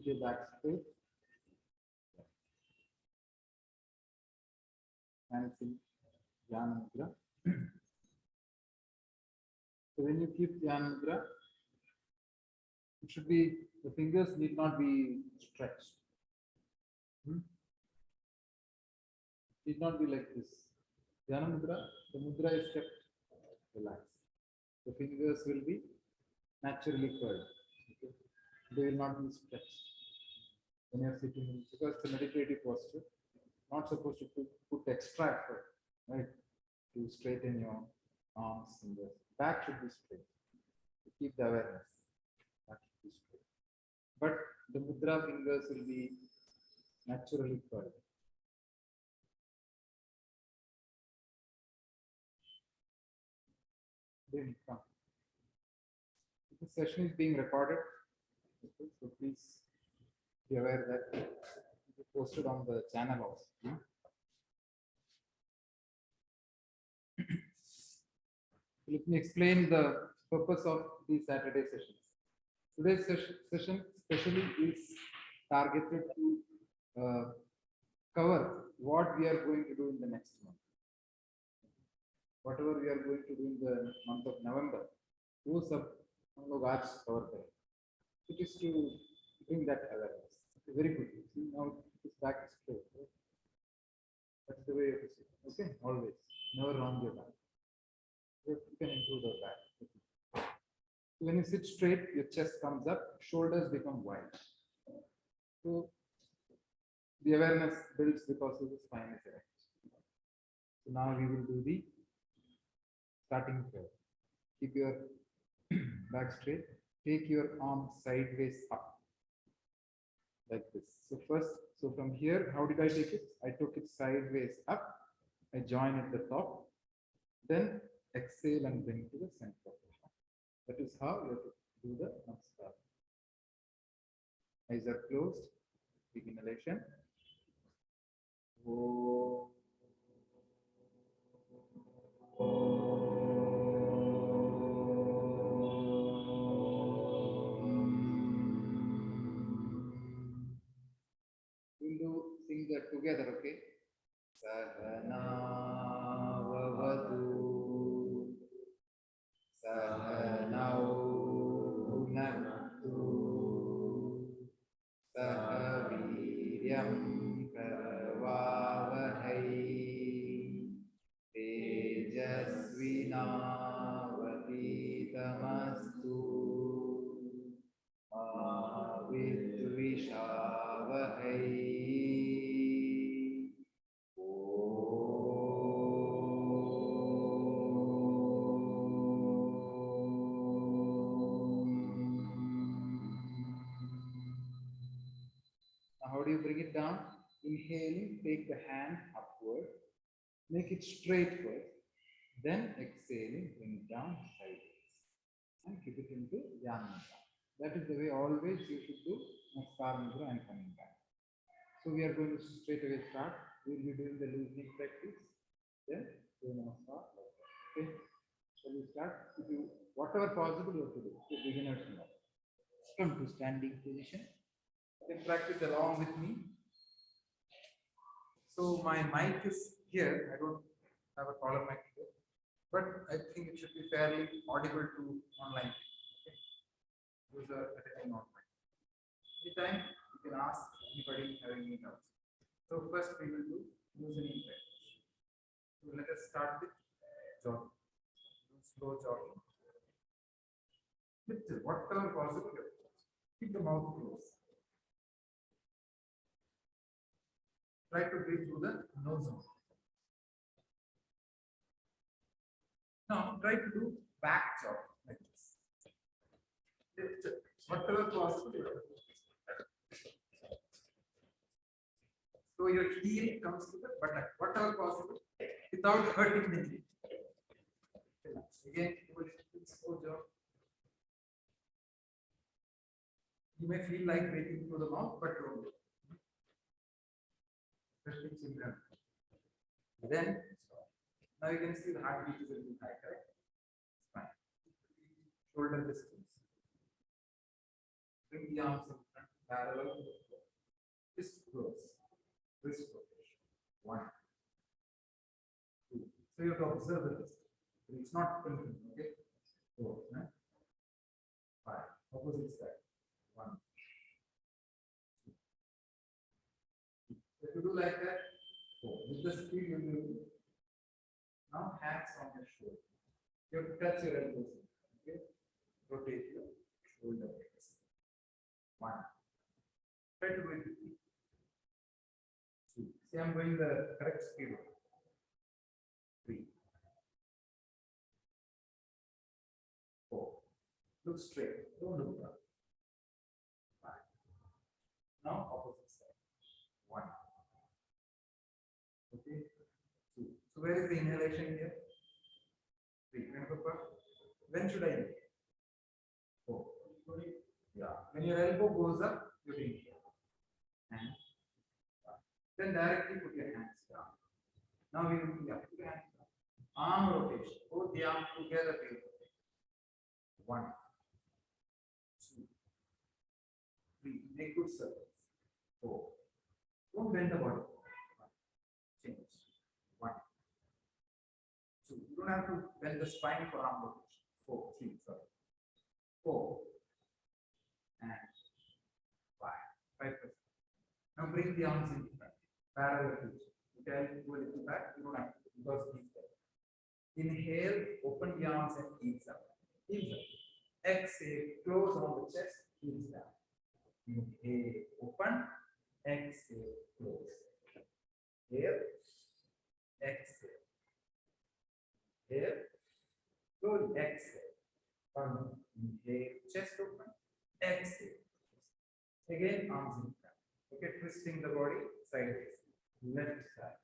Keep your back straight. Hands in Dhyana Mudra. So when you keep Dhyana Mudra, it should be, the fingers need not be stretched. Need not be like this. Dhyana Mudra, the mudra is kept relaxed. The fingers will be naturally curled. Okay? They will not be stretched when you are sitting, because it's a meditative posture. Not supposed to put extra effort, right? To straighten your arms and the back should be straight. To keep the awareness. Back should be straight. But the mudra fingers will be naturally curled. Then come. This session is being recorded, okay, so please be aware that it will be posted on the channel also. Let me explain the purpose of these Saturday sessions. Today's session especially is targeted to cover what we are going to do in the next month. Whatever we are going to do in the month of November, वो सब हम लोग आज cover करें. It is to bring that awareness. Okay, very good. See, now this back is straight. Right? That's the way you have to sit. Okay, always. Never round your back. You can improve the back. Okay. So when you sit straight, your chest comes up, shoulders become wide. So the awareness builds because of the spine is erect. So now we will do the starting prayer. Keep your back straight. Take your arm sideways up, like this. So first, so from here, how did I take it? I took it sideways up. I join at the top. Then exhale and bring to the center of the heart. That is how you have to do the namaskar. Eyes are closed. Big inhalation. Oh. We'll sing that together, okay? Sahana vavatu sahanau bhunaktu sahaviryam karavavahai tejasvinavaditamastu ma vidvishavahai. How do you bring it down? Inhaling, take the hand upward, make it straight first, then exhaling, bring it down sideways, and keep it into Dhyana Mudra. That is the way always you should do Namaskar Mudra and coming back. So we are going to straight away start. We will be doing the loosening practice, then do Namaskar. Okay, so we start. If you, whatever possible you have to do, the beginners know. Come to standing position. You can practice along with me. So my mic is here. I don't have a collar mic here, but I think it should be fairly audible to online. Okay. Those are attending online. Anytime you can ask anybody having any doubts. So first we will do loosening practice. So let us start with jogging. Slow jogging. With whatever possible, keep the mouth closed. Try to breathe through the nose. Now try to do back jog like this. Whatever possible. So your heel comes to the buttock, whatever possible, without hurting the knee. Again, slow jog. You may feel like breathing through the mouth, but don't. Then, now you can see the heartbeat is a little high, correct? Fine. Shoulder distance. Bring the arms in front. parallel to the floor. This close. This rotation. 1, 2. So you have to observe the distance. It's not tilting, okay? 4, 5. Opposite side. 1, 2. If you do like that, 4. With the speed you will do. Now hands on your shoulder. You have to touch your elbows. Okay? Rotate your shoulder. 1. Try to do it. 2. See, I'm going the correct speed. 3. 4. Look straight. Don't look up. 5. Now opposite side. 1. Okay. 2. So where is the inhalation here? 3. When should I inhale? 4. Yeah. When your elbow goes up, you inhale. And then directly put your hands down. Now we will put your hands down. Arm rotation. Both the arms together. 1, 2, 3. Make good circles. 4. Don't bend the body. Change. 1, 2. You don't have to bend the spine for arm rotation. 4, 3, sorry. 4 and 5. 5%. Now bring the arms in front. Parallel to each other. Okay, go a little back. You don't have to because he's there. Inhale, open the arms and ease up. Ease up. Exhale, close on the chest, ease down. Inhale, open. Exhale, close. Here, exhale. Here, close, exhale. Inhale, chest open. Exhale. Again, arms in front. Okay, twisting the body sideways. Left side,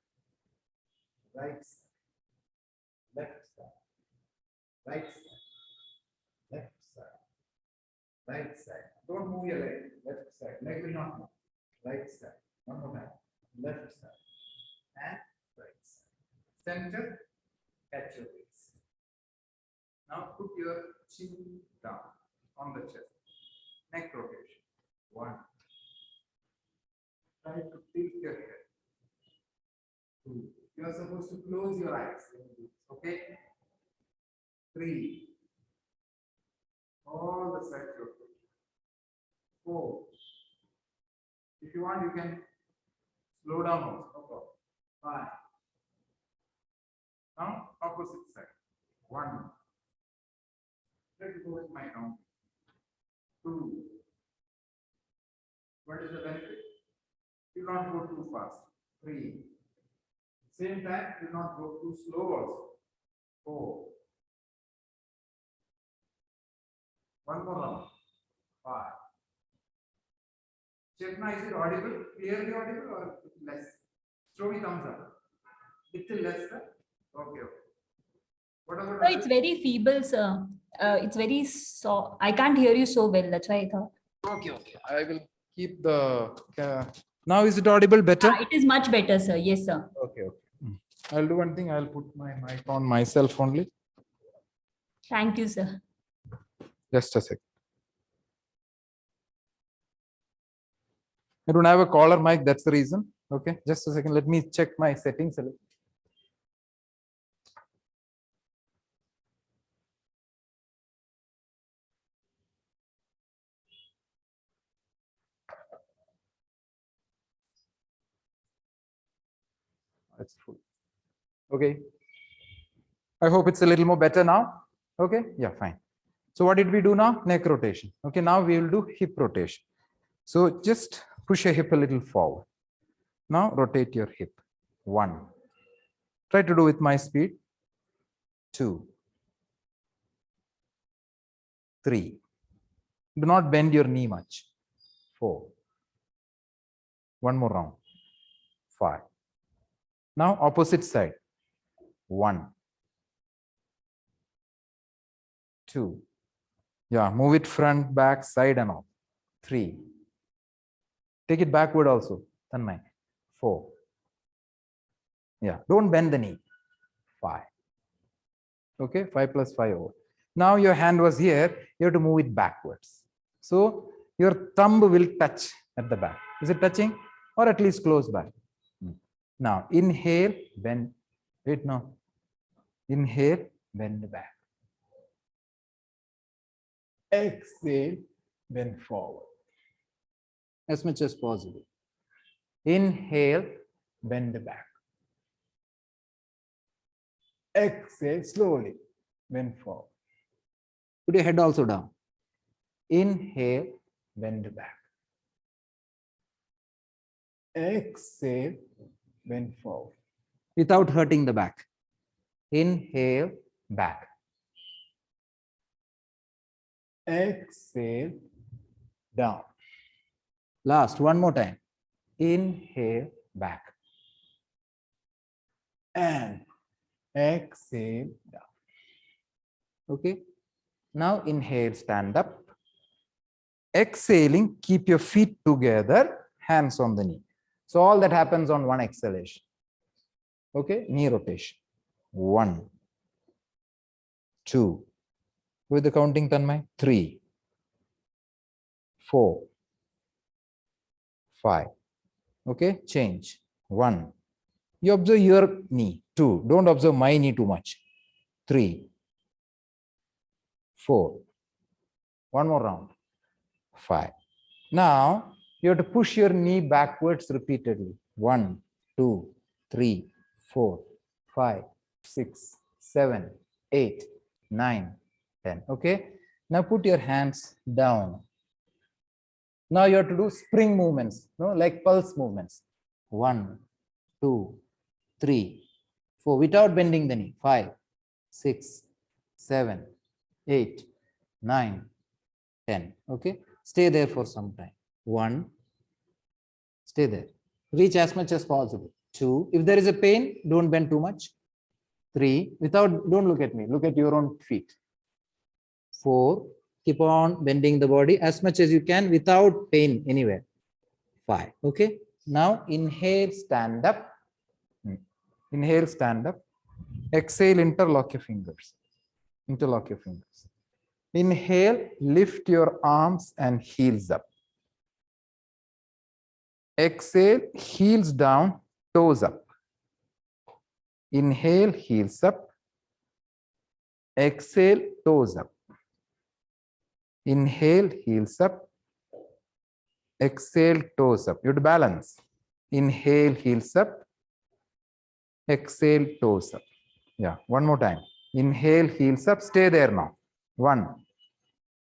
right side, left side, right side, left side, right side. Don't move your leg. Left side. Leg will not move. Right side. One more time. Left side and right side. Center. Catch your waist. Now put your chin down on the chest. Neck rotation. 1. Try to tilt your head. 2. You are supposed to close your eyes. Okay. 3. All the sides rotation. 4. If you want, you can slow down also. No problem. 5. Now opposite side. 1. Try to go with my count. 2. What is the benefit? You will not go too fast. 3. Same time, you will not go too slow also. 4. One more round. 5. Check now, is it audible? Clearly audible or less? Show me thumbs up. Little less, sir? Okay, okay. What about No, it's very feeble, sir. It's very so. I can't hear you so well. That's why I thought. Okay, okay. I will keep the. Now is it audible better? It is much better, sir. Yes, sir. Okay, okay. I'll do one thing. I'll put my mic on myself only. Thank you, sir. Just a second. I don't have a collar mic. That's the reason. Okay, just a second. Let me check my settings. It's full. Okay. I hope it's a little more better now. Okay. Yeah, fine. So what did we do now? Neck rotation. Okay. Now we will do hip rotation. So just push your hip a little forward. Now rotate your hip. 1. Try to do with my speed. 2. 3. Do not bend your knee much. 4. One more round. 5. Now opposite side. 1. 2. Yeah, move it front, back, side and all. 3. Take it backward also. 4. Yeah, don't bend the knee. 5. Okay, 5 plus 5 over. Now your hand was here, you have to move it backwards. So your thumb will touch at the back. Is it touching or at least close by? Now inhale, bend. Wait, no. Inhale, bend back. Exhale, bend forward as much as possible. Inhale, bend back. Exhale slowly, bend forward. Put your head also down. Inhale, bend back. Exhale, bend forward without hurting the back. Inhale, back. Exhale, down. Last, one more time. Inhale, back. And exhale, down. Okay. Now inhale, stand up. Exhaling, keep your feet together, hands on the knee. So all that happens on one exhalation. Okay, knee rotation. 1, 2. With the counting, Tanmay. 3, 4, 5. Okay, change. 1. You observe your knee. 2. Don't observe my knee too much. 3, 4. One more round. 5. Now you have to push your knee backwards repeatedly. 1, 2, 3, 4, 5, 6, 7, 8, 9, 10. Okay. Now put your hands down. Now you have to do spring movements, no, like pulse movements. 1, 2, 3, 4, without bending the knee. 5, 6, 7, 8, 9, 10. Okay. Stay there for some time. 1. Stay there. Reach as much as possible. 2. If there is a pain, don't bend too much. 3. Don't look at me. Look at your own feet. 4. Keep on bending the body as much as you can without pain anywhere. 5. Okay. Now inhale, stand up. Inhale, stand up. Exhale, interlock your fingers. Interlock your fingers. Inhale, lift your arms and heels up. Exhale, heels down, toes up. Inhale, heels up. Exhale, toes up. Inhale, heels up. Exhale, toes up. You have to balance. Inhale, heels up. Exhale, toes up. Yeah, one more time. Inhale, heels up. Stay there now. 1,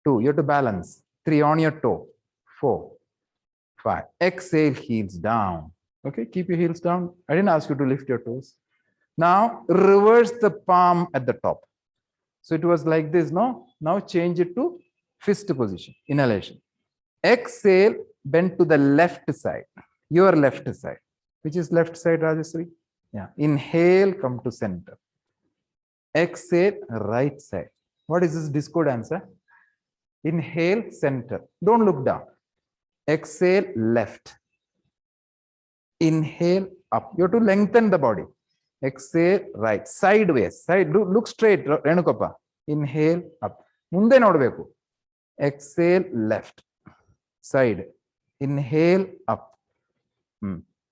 2. You have to balance. 3 on your toe. 4, 5. Exhale, heels down. Okay, keep your heels down. I didn't ask you to lift your toes. Now reverse the palm at the top. So it was like this, no? Now change it to fist position. Inhalation. Exhale, bend to the left side. Your left side. Which is left side, Rajasri? Yeah. Inhale, come to center. Exhale, right side. What is this disco dancer? Inhale, center. Don't look down. Exhale, left. Inhale, up. You have to lengthen the body. Exhale, right. Sideways. Side. Look straight, Renukappa. Inhale, up. Munde nodabeku. Exhale, left. Side. Inhale, up.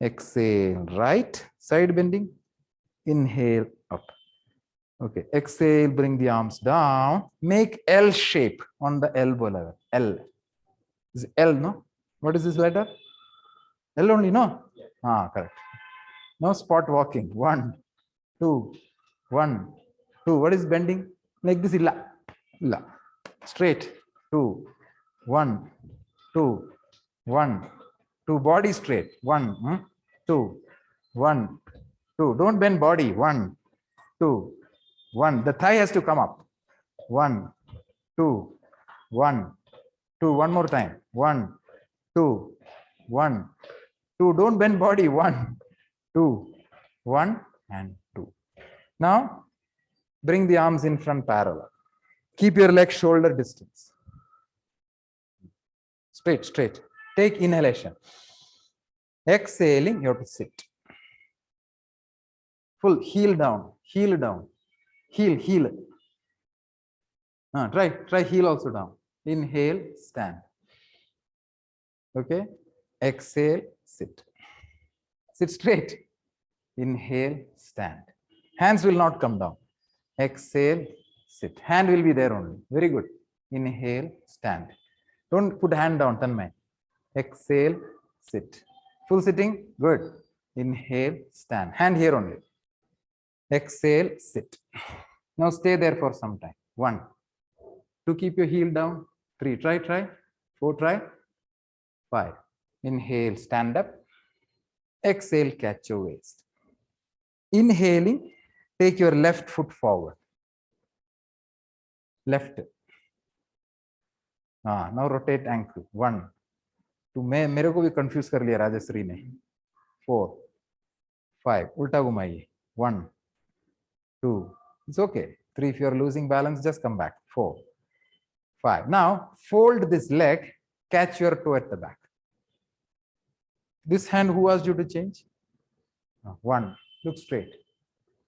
Exhale, right. Side bending. Inhale, up. Okay. Exhale, bring the arms down. Make L shape on the elbow level. L. Is L, no? What is this letter? L only, no? Yeah. Ah, correct. Now spot walking. 1, 2, 1, 2. What is bending? Like this. Illa. Illa. Straight. 2, 1, 2, 1, 2. Body straight. 1, 2, 1, 2. Don't bend body. 1, 2, 1. The thigh has to come up. 1, 2, 1, 2. One more time. 1, 2, 1, 2. Don't bend body. 1, 2, 1, and 2. Now bring the arms in front parallel. Keep your legs shoulder distance. Straight, straight. Take inhalation. Exhaling, you have to sit. Full heel down, heel down, heel, heel. Try heel also down. Inhale, stand. Okay. Exhale, sit. Sit straight. Inhale, stand. Hands will not come down. Exhale, sit. Hand will be there only. Very good. Inhale, stand. Don't put hand down, Tanmay. Exhale, sit. Full sitting, good. Inhale, stand. Hand here only. Exhale, sit. Now stay there for some time. 1. To keep your heel down. 3. Try. 4. Try. 5. Inhale, stand up. Exhale, catch your waist. Inhaling, take your left foot forward. Left. Now rotate ankle. 1. 2. मेरे को भी confuse कर लिया राजश्री ने. 4. 5. उल्टा घुमाइए. 1. 2. It's okay. 3. If you are losing balance, just come back. 4. 5. Now fold this leg, catch your toe at the back. This hand, who asked you to change? 1. Look straight.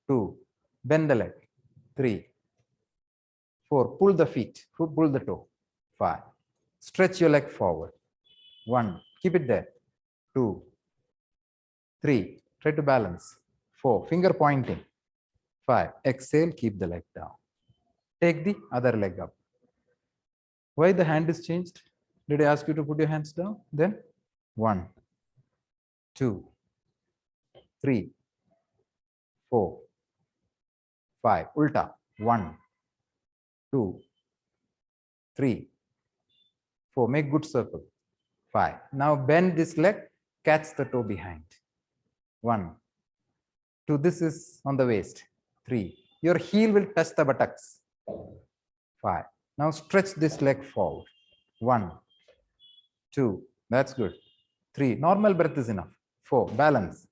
2. Bend the leg. 3. 4. Pull the feet. Pull the toe. 5. Stretch your leg forward. 1. Keep it there. 2. 3. Try to balance. 4. Finger pointing. 5. Exhale. Keep the leg down. Take the other leg up. Why the hand is changed? Did I ask you to put your hands down? Then 1, 2, 3, 4, 5. Ulta. 1, 2, 3, 4. Make good circle. 5. Now bend this leg, catch the toe behind. 1, 2. This is on the waist. 3. Your heel will touch the buttocks. 5. Now stretch this leg forward. 1, 2. That's good. 3. Normal breath is enough. 4. Balance.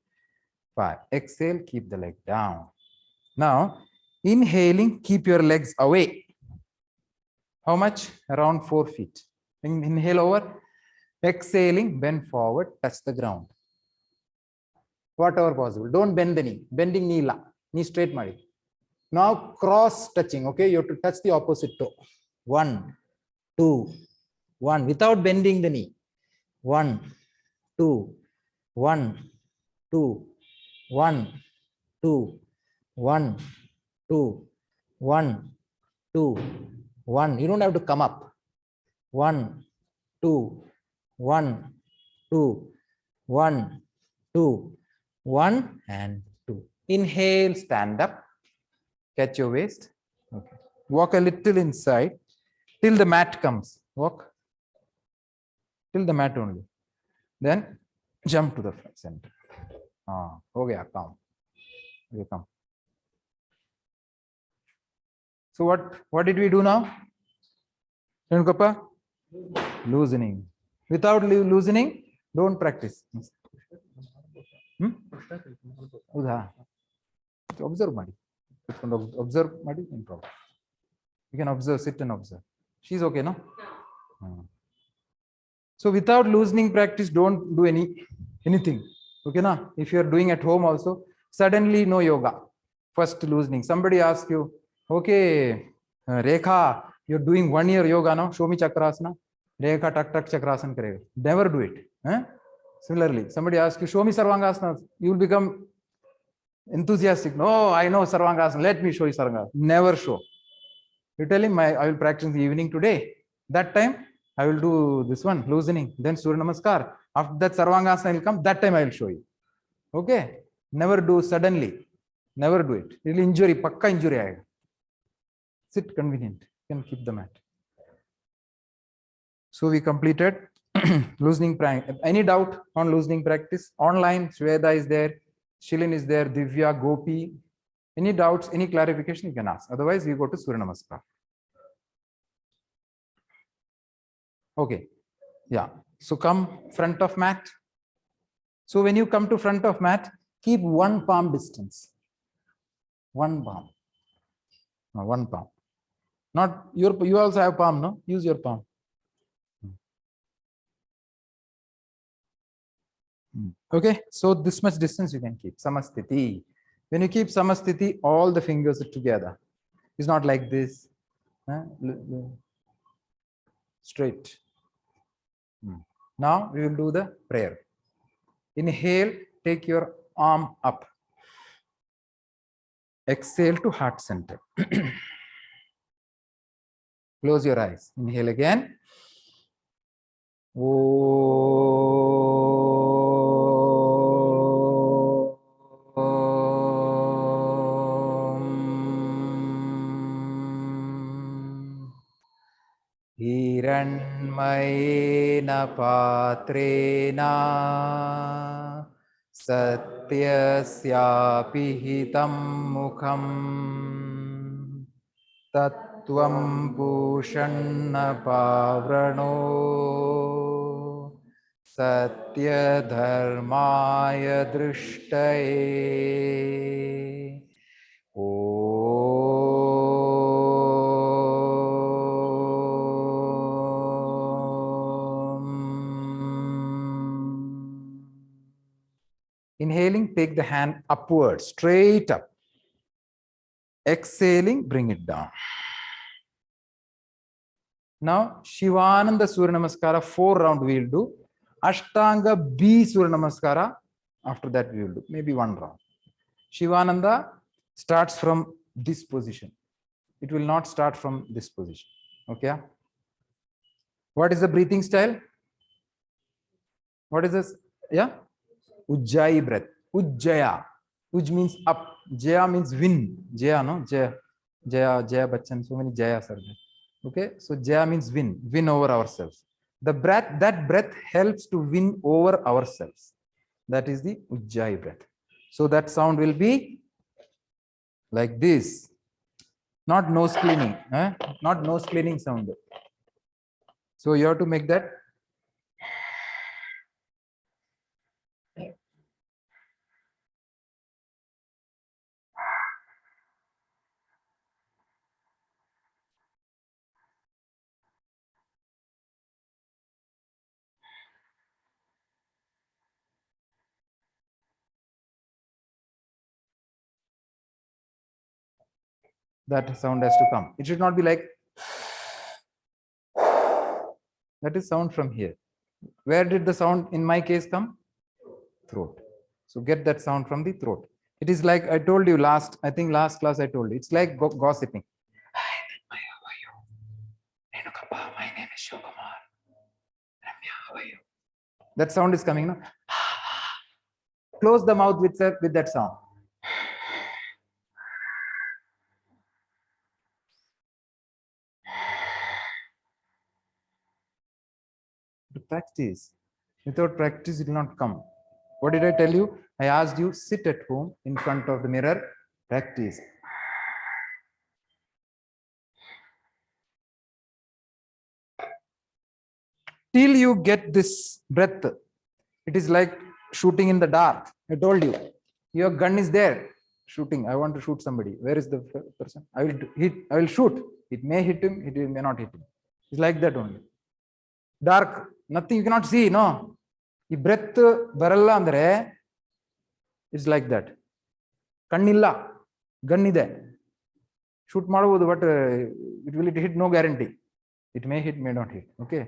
5. Exhale, keep the leg down. Now, inhaling, keep your legs away. How much? Around 4 feet. Inhale over. Exhaling, bend forward, touch the ground. Whatever possible. Don't bend the knee. Bending knee la. Knee straight madi. Now cross touching. Okay, you have to touch the opposite toe. 1, 2, 1. Without bending the knee. 1, 2, 1, 2, 1, 2, 1, 2, 1, 2, 1. You don't have to come up. 1, 2, 1, 2, 1, 2, 1 and 2. Inhale, stand up. Catch your waist. Okay. Walk a little inside till the mat comes. Walk till the mat only. Then jump to the front center. Ho gaya, come. Okay, come. So what did we do now? Kappa? Loosening. Without loosening, don't practice. Observe Madi. Observe Madi in problem. You can observe, sit and observe. She's okay, no? So without loosening practice, don't do anything. Okay, na? If you are doing at home also, suddenly no yoga. First loosening. Somebody asks you, okay, Rekha, you're doing 1 year yoga now. Show me chakrasana. Rekha tak chakrasana karega. Never do it. Similarly, somebody asks you, show me sarvangasana. You will become enthusiastic. No, I know sarvangasana. Let me show you sarvangasana. Never show. You tell him, I will practice in the evening today. That time, I will do this one, loosening. Then Surya Namaskar. After that, sarvangasana will come. That time, I will show you. Okay? Never do suddenly. Never do it. It will injury. Pakka injury aayega. Sit convenient. You can keep the mat. So we completed loosening practice. Any doubt on loosening practice? Online, Shweta is there. Shilin is there. Divya, Gopi. Any doubts, any clarification you can ask. Otherwise, we go to Surya Namaskar. Okay. Yeah. So come front of mat. So when you come to front of mat, keep 1 palm distance. 1 palm. No, 1 palm. Not your, you also have palm, no? Use your palm. Okay. So this much distance you can keep. Samasthiti. When you keep samasthiti, all the fingers are together. It's not like this. Straight. Now we will do the prayer. Inhale, take your arm up. Exhale to heart center. Close your eyes. Inhale again. हिरण्मयेन पात्रेण सत्यस्यापि हितं मुखम् तत्त्वं पूषण्ण पावृणो सत्यधर्माय दृष्टये Inhaling, take the hand upwards, straight up. Exhaling, bring it down. Now, Shivananda Surya Namaskara, 4 rounds we will do. Ashtanga B Surya Namaskara, after that we will do, maybe 1 round. Shivananda starts from this position. It will not start from this position. Okay? What is the breathing style? What is this? Yeah? Ujjayi breath. Ujjaya. Uj means up. Jaya means win. Jaya, no? Jaya. Jaya Bachchan. So many Jayas are there. Okay? So Jaya means win. Win over ourselves. The breath, that breath helps to win over ourselves. That is the Ujjayi breath. So that sound will be like this. Not nose cleaning. Not nose cleaning sound. So you have to make that. That sound has to come. It should not be like. That is sound from here. Where did the sound in my case come? Throat. So get that sound from the throat. It is like I told you last, I think last class I told you. It's like gossiping. Hi, how are you? Renukappa, my name is Shivkumar. Ramya, how are you? That sound is coming now. Close the mouth with that sound. To practice. Without practice, it will not come. What did I tell you? I asked you, sit at home in front of the mirror, practice. Till you get this breath, it is like shooting in the dark. I told you, your gun is there, shooting. I want to shoot somebody. Where is the person? I will hit. I will shoot. It may hit him. It may not hit him. It's like that only. Dark, nothing you cannot see. No, the breath baralla andre. It's like that. Kannilla, gun ide. Shoot ಮಾಡಬಹುದು, but it will hit, no guarantee. It may hit, may not hit. Okay.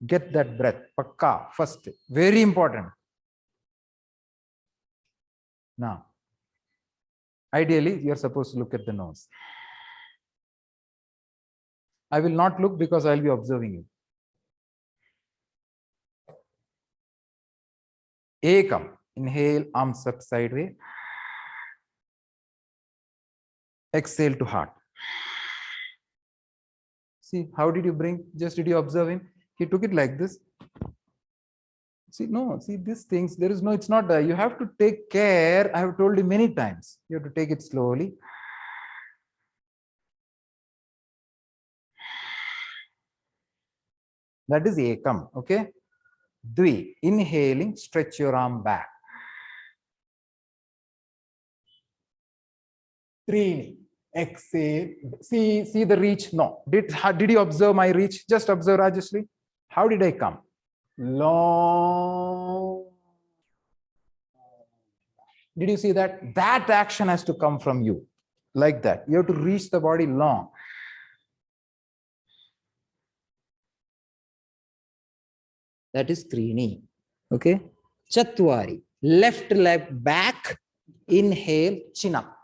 Get that breath. Pakka, first. Very important. Now, ideally, you are supposed to look at the nose. I will not look because I will be observing you. Ekam. Inhale, arms up sideways. Exhale to heart. See, how did you bring? Just did you observe him? He took it like this. See, no, see these things, there is no, it's not, you have to take care. I have told you many times. You have to take it slowly. That is ekam, okay? Dvi, inhaling, stretch your arm back. Trini, exhale. See the reach? No. Did you observe my reach? Just observe, Rajeshri. How did I come? Long. Did you see that? That action has to come from you. Like that. You have to reach the body long. That is Trini. Okay. Chatwari. Left leg back. Inhale, chin up.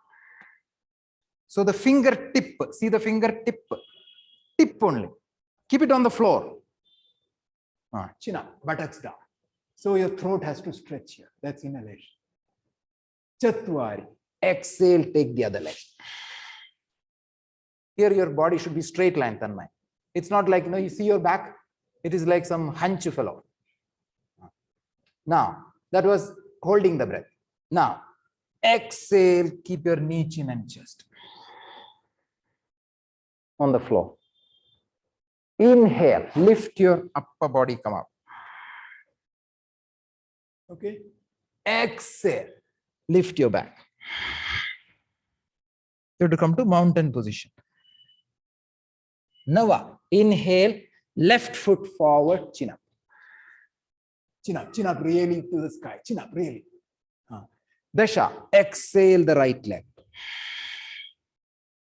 So the fingertip, see the fingertip, tip only. Keep it on the floor. Chin up, buttocks down. So your throat has to stretch here. That's inhalation. Chatwari. Exhale, take the other leg. Here your body should be straight line, Tanmay. It's not like, you see your back. It is like some hunch fellow. Now, that was holding the breath. Now, exhale, keep your knee, chin and chest on the floor. Inhale, lift your upper body, come up. Okay. Exhale, lift your back. You have to come to mountain position. Nava, inhale, left foot forward, chin up. Chin up really to the sky. Chin up, really. Dasha, exhale the right leg.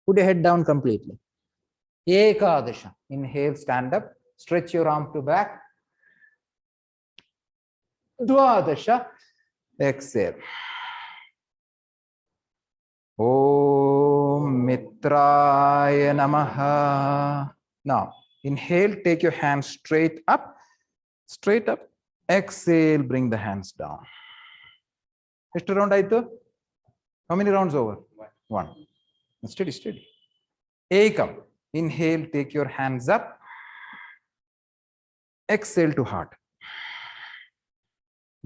Put your head down completely. Ekadasha, inhale, stand up, stretch your arm to back. Dwadasha, exhale. Om Mitraya Namaha. Now, inhale, take your hands straight up. Exhale, bring the hands down. ಎಷ್ಟು round ಆಯ್ತು? How many rounds over? One. Steady. Ekam. Inhale, take your hands up. Exhale to heart.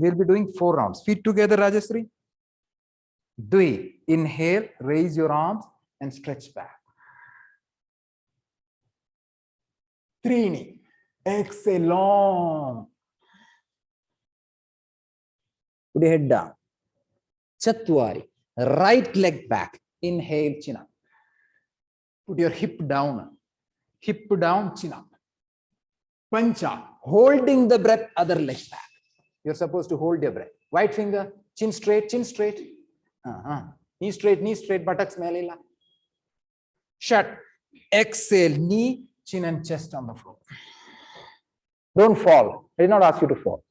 We'll be doing 4 rounds. Feet together, Rajasri. Dwi. Inhale, raise your arms and stretch back. Trini. Exhale, long. Put your head down. Chatwari. Right leg back. Inhale, chin up. Put your hip down. Hip down, chin up. Pancha. Holding the breath, other leg back. You're supposed to hold your breath. White finger, chin straight, chin straight. Knee straight, buttocks melila. Shut. Exhale, knee, chin and chest on the floor. Don't fall. I did not ask you to fall.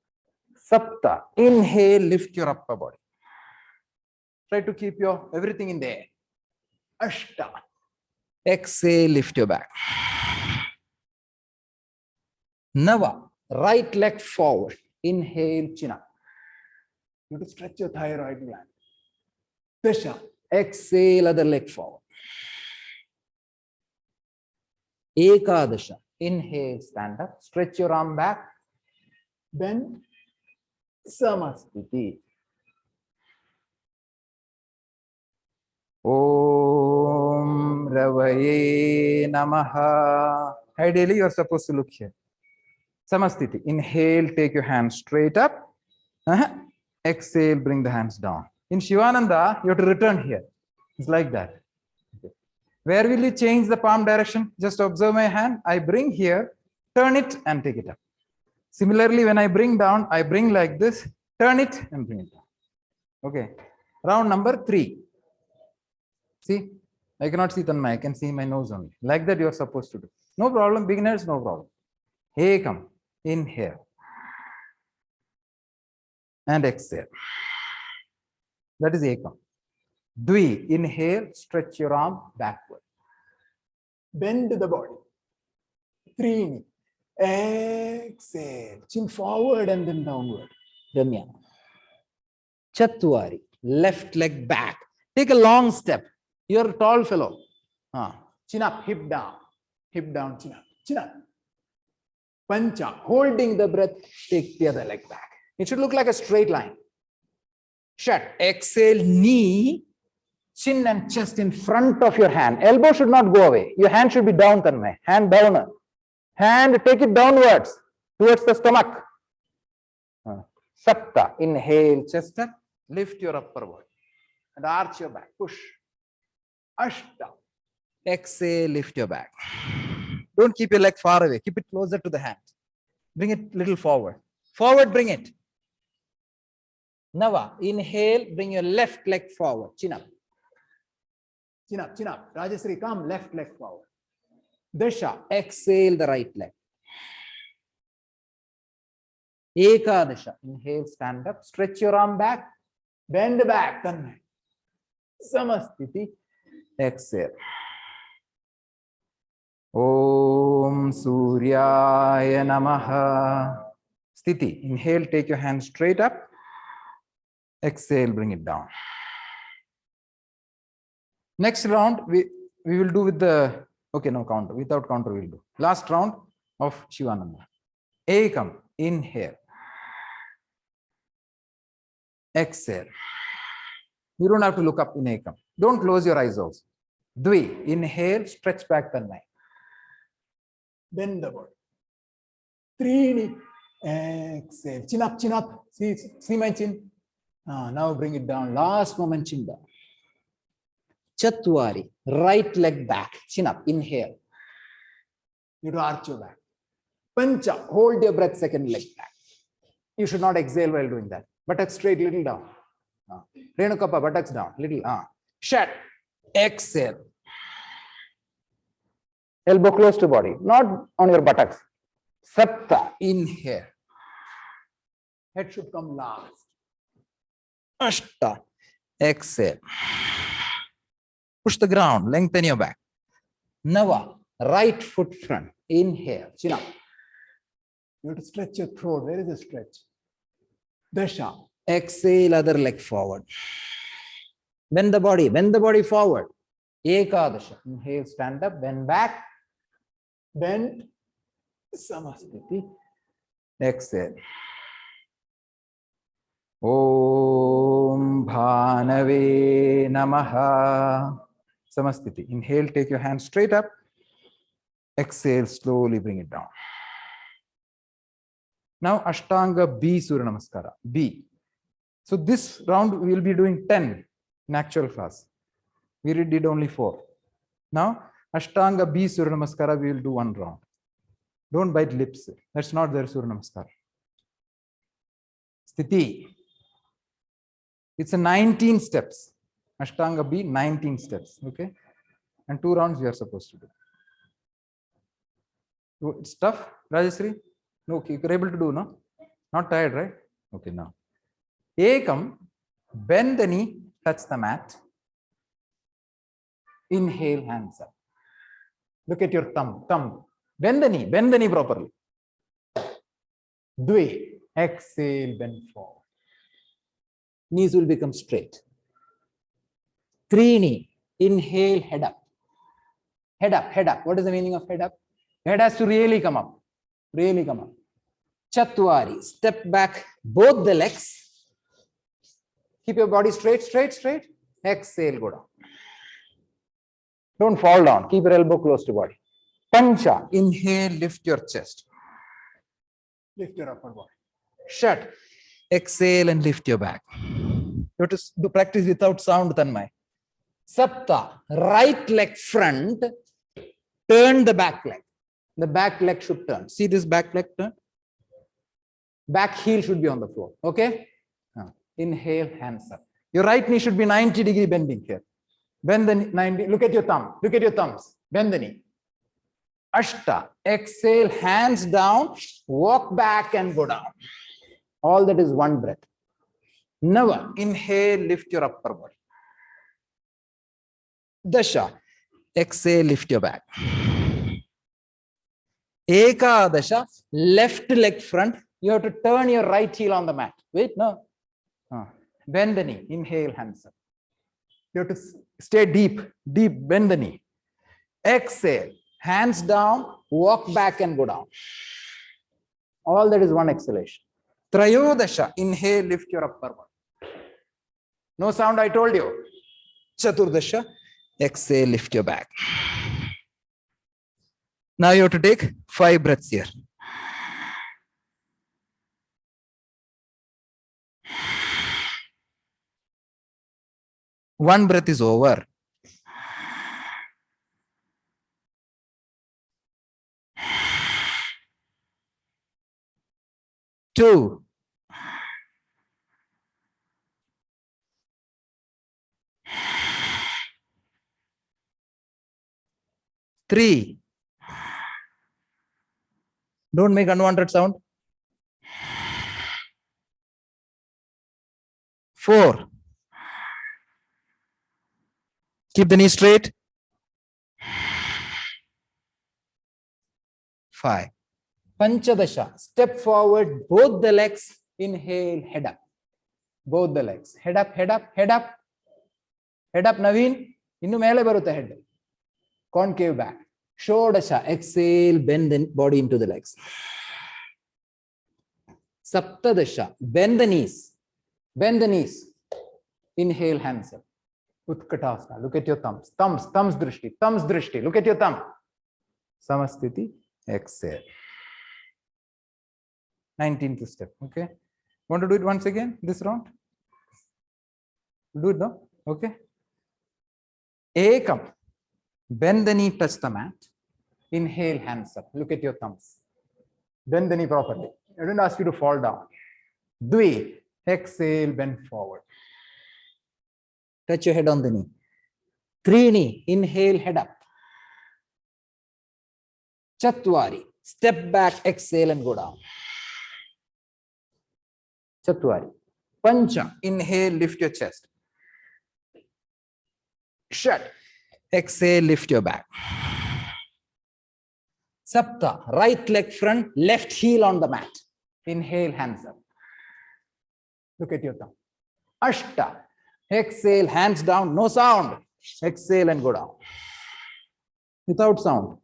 Sapta. Inhale, lift your upper body. Try to keep your everything in the air. Ashta. Exhale, lift your back. Nava. Right leg forward. Inhale, chin up. You have to stretch your thyroid gland. Dasha. Exhale, other leg forward. Ekadasha. Inhale, stand up. Stretch your arm back. Bend. Samastiti. Om Ravaye Namaha. Ideally, you are supposed to look here. Samastiti. Inhale, take your hands straight up. Exhale, bring the hands down. In Shivananda, you have to return here. It's like that. Okay. Where will you change the palm direction? Just observe my hand. I bring here, turn it and take it up. Similarly, when I bring down, I bring like this, turn it and bring it down. Okay. Round number 3. See, I cannot see Tanmay. I can see my nose only. Like that, you are supposed to do. No problem. Beginners, no problem. Hey, come. Inhale. And exhale. That is Ekam. Dwi. Inhale, stretch your arm backward. Bend the body. Trini. Exhale. Chin forward and then downward. Damya. Chatwari. Left leg back. Take a long step. You're a tall fellow. Chin up, hip down. Hip down, chin up. Chin up. Pancha. Holding the breath. Take the other leg back. It should look like a straight line. Shut. Exhale, knee, chin and chest in front of your hand. Elbow should not go away. Your hand should be down, Tanmay. Hand down. Hand, take it downwards, towards the stomach. Sapta. Inhale, chest up. Lift your upper body. And arch your back. Push. Ashta. Exhale, lift your back. Don't keep your leg far away. Keep it closer to the hand. Bring it a little forward. Forward, bring it. Nava. Inhale, bring your left leg forward. Chin up. Chin up, chin up. Rajasri, come. Left leg forward. Dasha. Exhale the right leg. Ekadasha. Inhale, stand up, stretch your arm back, bend back. Tanmay. Samasthiti. Exhale. Om Suryaya Namaha. Sthiti. Inhale, take your hands straight up. Exhale, bring it down. Next round, we will do with the, okay, no counter, without counter we'll do. Last round of Shivananda. Ekam, inhale. Exhale. You don't have to look up in Ekam. Don't close your eyes also. Dvi, inhale, stretch back Tanmay. Bend the body. Trini, exhale. Chin up, chin up. See my chin? Now bring it down. Last moment, chin down. Chatwari, right leg back, chin up, inhale. You to arch your back. Pancha, hold your breath, second leg back. You should not exhale while doing that. Buttocks straight, little down. Renukappa, buttocks down, little. Shat, exhale. Elbow close to body, not on your buttocks. Sapta, inhale. Head should come last. Ashta, exhale. Push the ground, lengthen your back. Nava, right foot front, inhale, chin up. You have to stretch your throat. Where is the stretch? Dasha, exhale, other leg forward. Bend the body forward. Ekadasha, inhale, stand up, bend back, bend, Samasthiti, exhale. Om Bhanave Namaha. Samasthiti. Inhale, take your hands straight up. Exhale, slowly bring it down. Now Ashtanga B Surya Namaskara. B. So this round we will be doing 10 in actual class. We did only 4. Now Ashtanga B Surya Namaskara, we will do 1 round. Don't bite lips. That's not their Surya Namaskara. Sthiti. It's a 19 steps. Ashtanga B, 19 steps. Okay. And 2 rounds we are supposed to do. It's tough, Rajasri? No, okay, you're able to do, no? Not tired, right? Okay, now. Ekam, bend the knee, touch the mat. Inhale, hands up. Look at your thumb. Bend the knee properly. Dve, exhale, bend forward. Knees will become straight. Trini, inhale, head up. Head up. What is the meaning of head up? Head has to really come up. Chatwari, step back, both the legs. Keep your body straight. Exhale, go down. Don't fall down. Keep your elbow close to body. Pancha, inhale, lift your chest. Lift your upper body. Shat, exhale and lift your back. You have to do practice without sound, Tanmay. Sapta, right leg front, turn the back leg. The back leg should turn. See this back leg turn? Back heel should be on the floor. Okay? Inhale, hands up. Your right knee should be 90-degree bending here. Bend the knee, 90. Look at your thumb. Look at your thumbs. Bend the knee. Ashta. Exhale, hands down. Walk back and go down. All that is 1 breath. Nava. Inhale, lift your upper body. Dasha. Exhale, lift your back. Ekadasha. Left leg front. You have to turn your right heel on the mat. Wait, no. Bend the knee. Inhale, hands up. You have to stay deep. Bend the knee. Exhale. Hands down. Walk back and go down. All that is 1 exhalation. Trayodasha. Inhale, lift your upper body. No sound, I told you. Chaturdasha. Exhale, lift your back. Now you have to take 5 breaths here. One breath is over. Two. Three. Don't make unwanted sound. 4. Keep the knee straight. 5. Panchadasha. Step forward, both the legs. Inhale, head up. Both the legs. Head up, head up, head up. Head up, Naveen. Innu mele barutta head. Concave back. Shodasha. Exhale, bend the body into the legs. Saptadasha. Bend the knees. Bend the knees. Inhale, hands up. Utkatasana. Look at your thumbs. Thumbs drishti. Thumbs drishti. Look at your thumb. Samasthiti. Exhale. 19th step. Okay. Want to do it once again this round? Do it now. Okay. Ekam. Bend the knee, touch the mat. Inhale, hands up. Look at your thumbs. Bend the knee properly. I don't ask you to fall down. Dvi. Exhale, bend forward. Touch your head on the knee. Trini. Inhale, head up. Chatwari. Step back, exhale and go down. Chatwari. Pancha. Inhale, lift your chest. Shat. Exhale, lift your back. Sapta. Right leg front, left heel on the mat. Inhale, hands up. Look at your thumb. Ashta. Exhale, hands down, no sound. Exhale and go down. Without sound.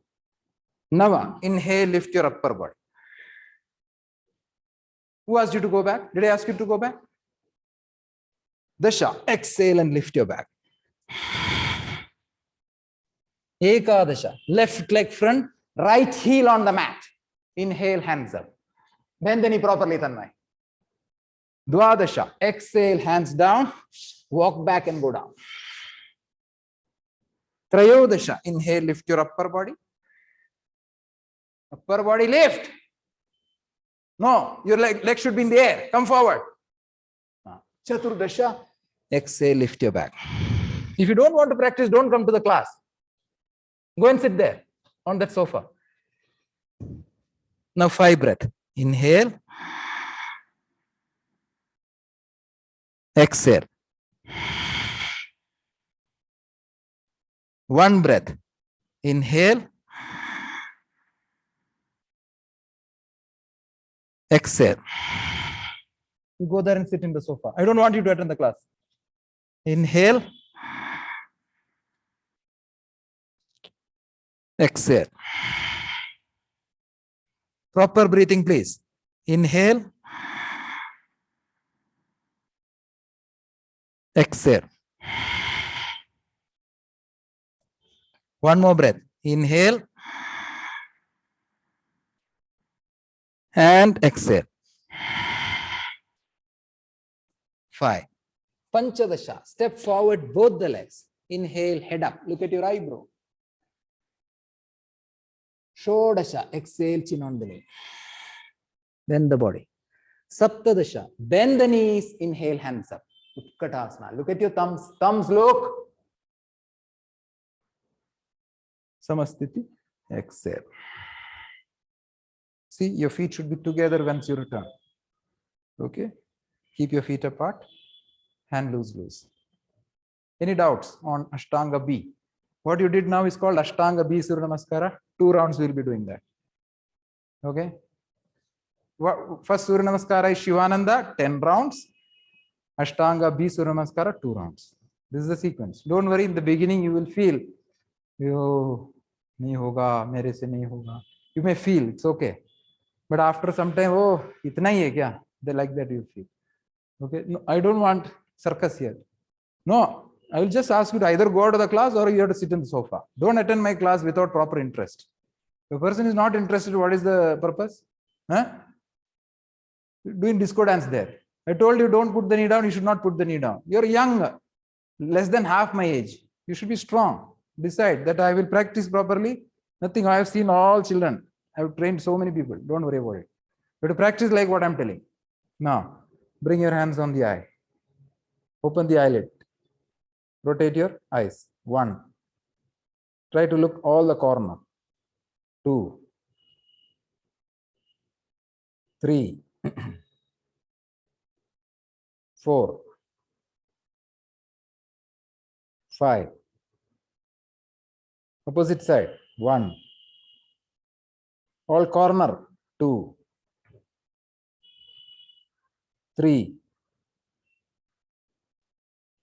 Nava. Inhale, lift your upper body. Who asked you to go back? Did I ask you to go back? Dasha. Exhale and lift your back. Ekadasha. Left leg front, right heel on the mat. Inhale, hands up. Bend the knee properly, Tanmay. Dwadasha. Exhale, hands down. Walk back and go down. Trayodasha. Inhale, lift your upper body. Upper body lift. No, your leg should be in the air. Come forward. Chaturdasha. Exhale, lift your back. If you don't want to practice, don't come to the class. Go and sit there on that sofa. Now 5 breath. Inhale. Exhale. 1 breath. Inhale. Exhale. You go there and sit in the sofa. I don't want you to attend the class. Inhale. Exhale. Proper breathing, please. Inhale. Exhale. 1 more breath. Inhale. And exhale. 5. Panchadasha. Step forward, both the legs. Inhale, head up. Look at your eyebrow. Shodasha. Exhale, chin on the knee. Bend the body. Saptadasha. Bend the knees. Inhale, hands up. Utkatasana. Look at your thumbs. Thumbs look. Samasthiti. Exhale. See, your feet should be together once you return. Okay. Keep your feet apart. Hand loose. Any doubts on Ashtanga B? What you did now is called Ashtanga B Surya Namaskara. 2 rounds we'll be doing that. Okay. First Surya Namaskara is Shivananda, 10 rounds. Ashtanga B Surya Namaskara, 2 rounds. This is the sequence. Don't worry, in the beginning you will feel, yo, nahi hoga, mere se nahi hoga. You may feel, it's okay. But after some time, oh, itna hi hai kya? They like that you feel. Okay. No, I don't want circus here. No, I will just ask you to either go out of the class or you have to sit in the sofa. Don't attend my class without proper interest. If a person is not interested, what is the purpose? Huh? Doing disco dance there. I told you don't put the knee down, you should not put the knee down. You're young, less than half my age. You should be strong. Decide that I will practice properly. Nothing, I have seen all children. I have trained so many people. Don't worry about it. You have to practice like what I'm telling. Now, bring your hands on the eye. Open the eyelid. Rotate your eyes. 1. Try to look all the corner. 2. 3. 4. 5. Opposite side, 1. All corner, 2. 3.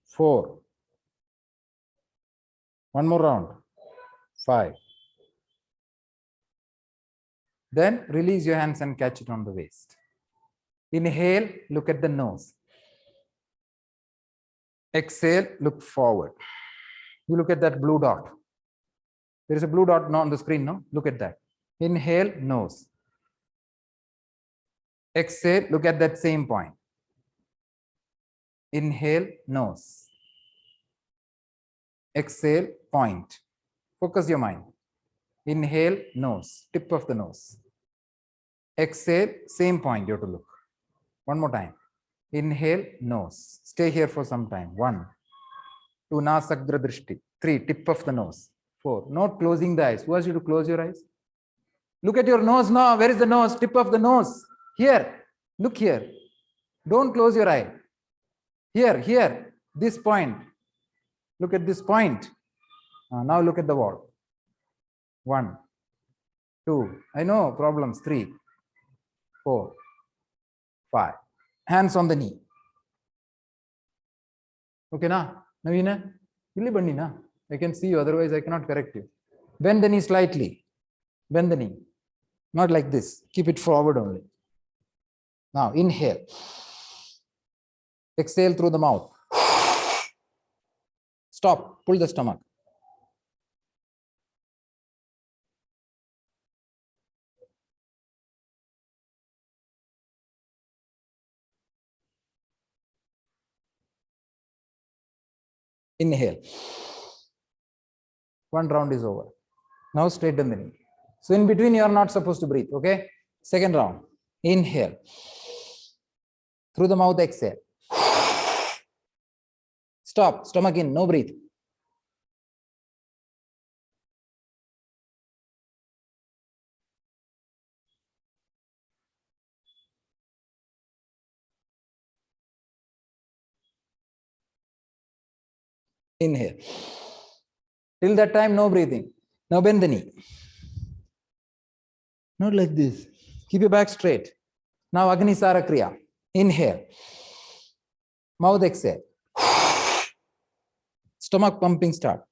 4. One more round, 5. Then release your hands and catch it on the waist. Inhale, look at the nose. Exhale, look forward. You look at that blue dot. There is a blue dot on the screen, no? Look at that. Inhale, nose. Exhale, look at that same point. Inhale, nose. Exhale, point. Focus your mind. Inhale, nose, tip of the nose. Exhale, same point you have to look. One more time. Inhale, nose. Stay here for some time. 1, 2, Nasagdra Drishti. 3, tip of the nose. 4, not closing the eyes. Who asked you to close your eyes? Look at your nose now. Where is the nose? Tip of the nose. Here. Look here. Don't close your eye. Here. This point. Look at this point. Now look at the wall. 1, 2. I know problems. 3, 4, 5. Hands on the knee. Okay, na? Navina? Illi bandi na? I can see you, otherwise I cannot correct you. Bend the knee slightly. Bend the knee. Not like this. Keep it forward only. Now inhale. Exhale through the mouth. Stop. Pull the stomach. Inhale. One round is over. Now straighten the knee. So in between you are not supposed to breathe. Okay. Second round. Inhale. Through the mouth, exhale. Stop. Stomach in. No breathe. Inhale. Till that time, no breathing. Now bend the knee. Not like this. Keep your back straight. Now Agnisara Kriya. Inhale. Mouth exhale. Stomach pumping start.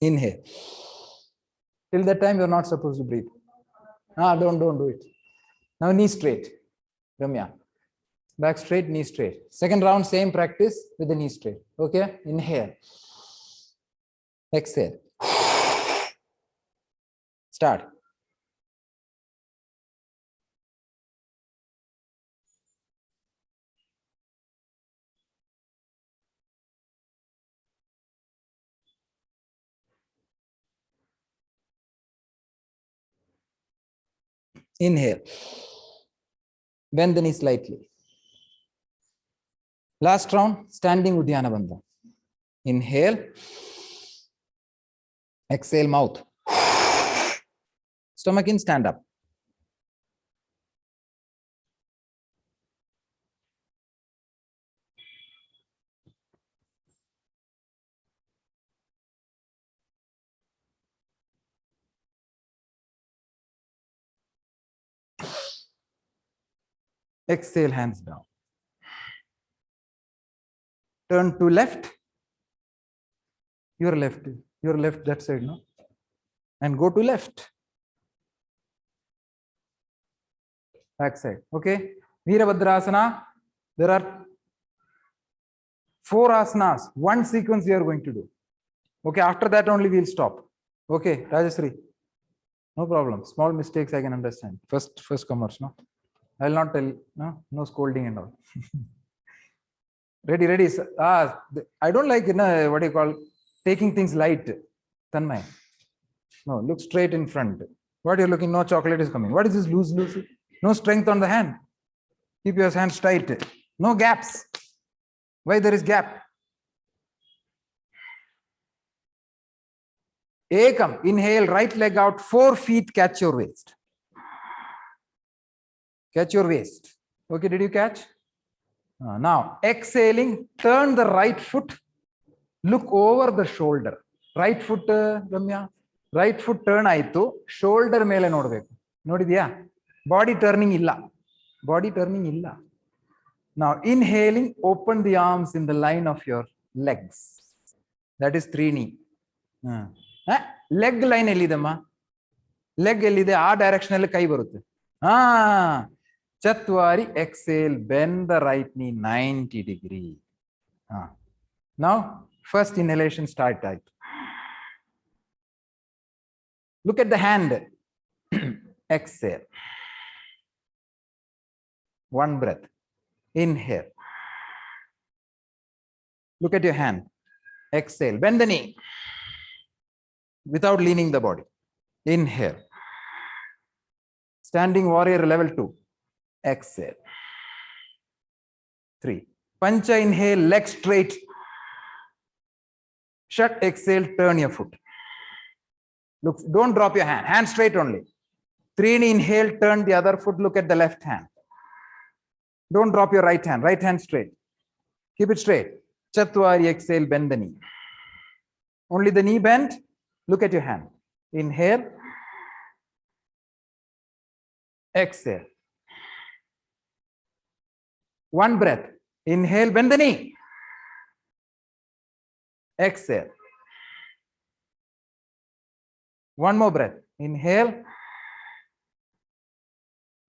Inhale. Till that time, you're not supposed to breathe. Don't do it. Now knee straight. Ramya. Back straight, knee straight. Second round, same practice with the knee straight. Okay? Inhale. Exhale. Start. Inhale. Bend the knee slightly. Last round, standing Uddiyana Bandha. Inhale. Exhale, mouth. Stomach in, stand up. Exhale, hands down. Turn to left. Your left, that side, no? And go to left. Back side. Okay. Veerabhadrasana. There are 4 asanas. One sequence we are going to do. Okay. After that only we'll stop. Okay. Rajasri. No problem. Small mistakes I can understand. First commerce, no? I'll not tell. No scolding and all. Ready. I don't like, what do you call, taking things light. Tanmay. No, look straight in front. What you're looking, no chocolate is coming. What is this loose? No strength on the hand. Keep your hands tight. No gaps. Why there is gap? Ekam, inhale, right leg out, 4 feet, catch your waist. Catch your waist. Okay, did you catch? Now, exhaling, turn the right foot, look over the shoulder. Right foot, Ramya, right foot turn ಆಯ್ತು, shoulder ಮೇಲೆ ನೋಡಬೇಕು. ನೋಡಿದ್ಯಾ? Body turning ಇಲ್ಲ. Body turning ಇಲ್ಲ. Now, inhaling, open the arms in the line of your legs. That is 3 knee. Leg line ಎಲ್ಲಿದಮ್ಮ? Leg ಎಲ್ಲಿದೆ? ಆ direction ಅಲ್ಲಿ ಕೈ ಬರುತ್ತೆ. Chatwari, exhale, bend the right knee 90 degree. Now, first inhalation start type. Look at the hand. Exhale. One breath. Inhale. Look at your hand. Exhale. Bend the knee without leaning the body. Inhale. Standing warrior level 2. Exhale. 3. Pancha inhale, leg straight. Shut, exhale, turn your foot. Look, don't drop your hand. Hand straight only. 3 inhale, turn the other foot, look at the left hand. Don't drop your right hand. Right hand straight. Keep it straight. Chatwari, exhale, bend the knee. Only the knee bent. Look at your hand. Inhale. Exhale. One breath. Inhale, bend the knee. Exhale. One more breath. Inhale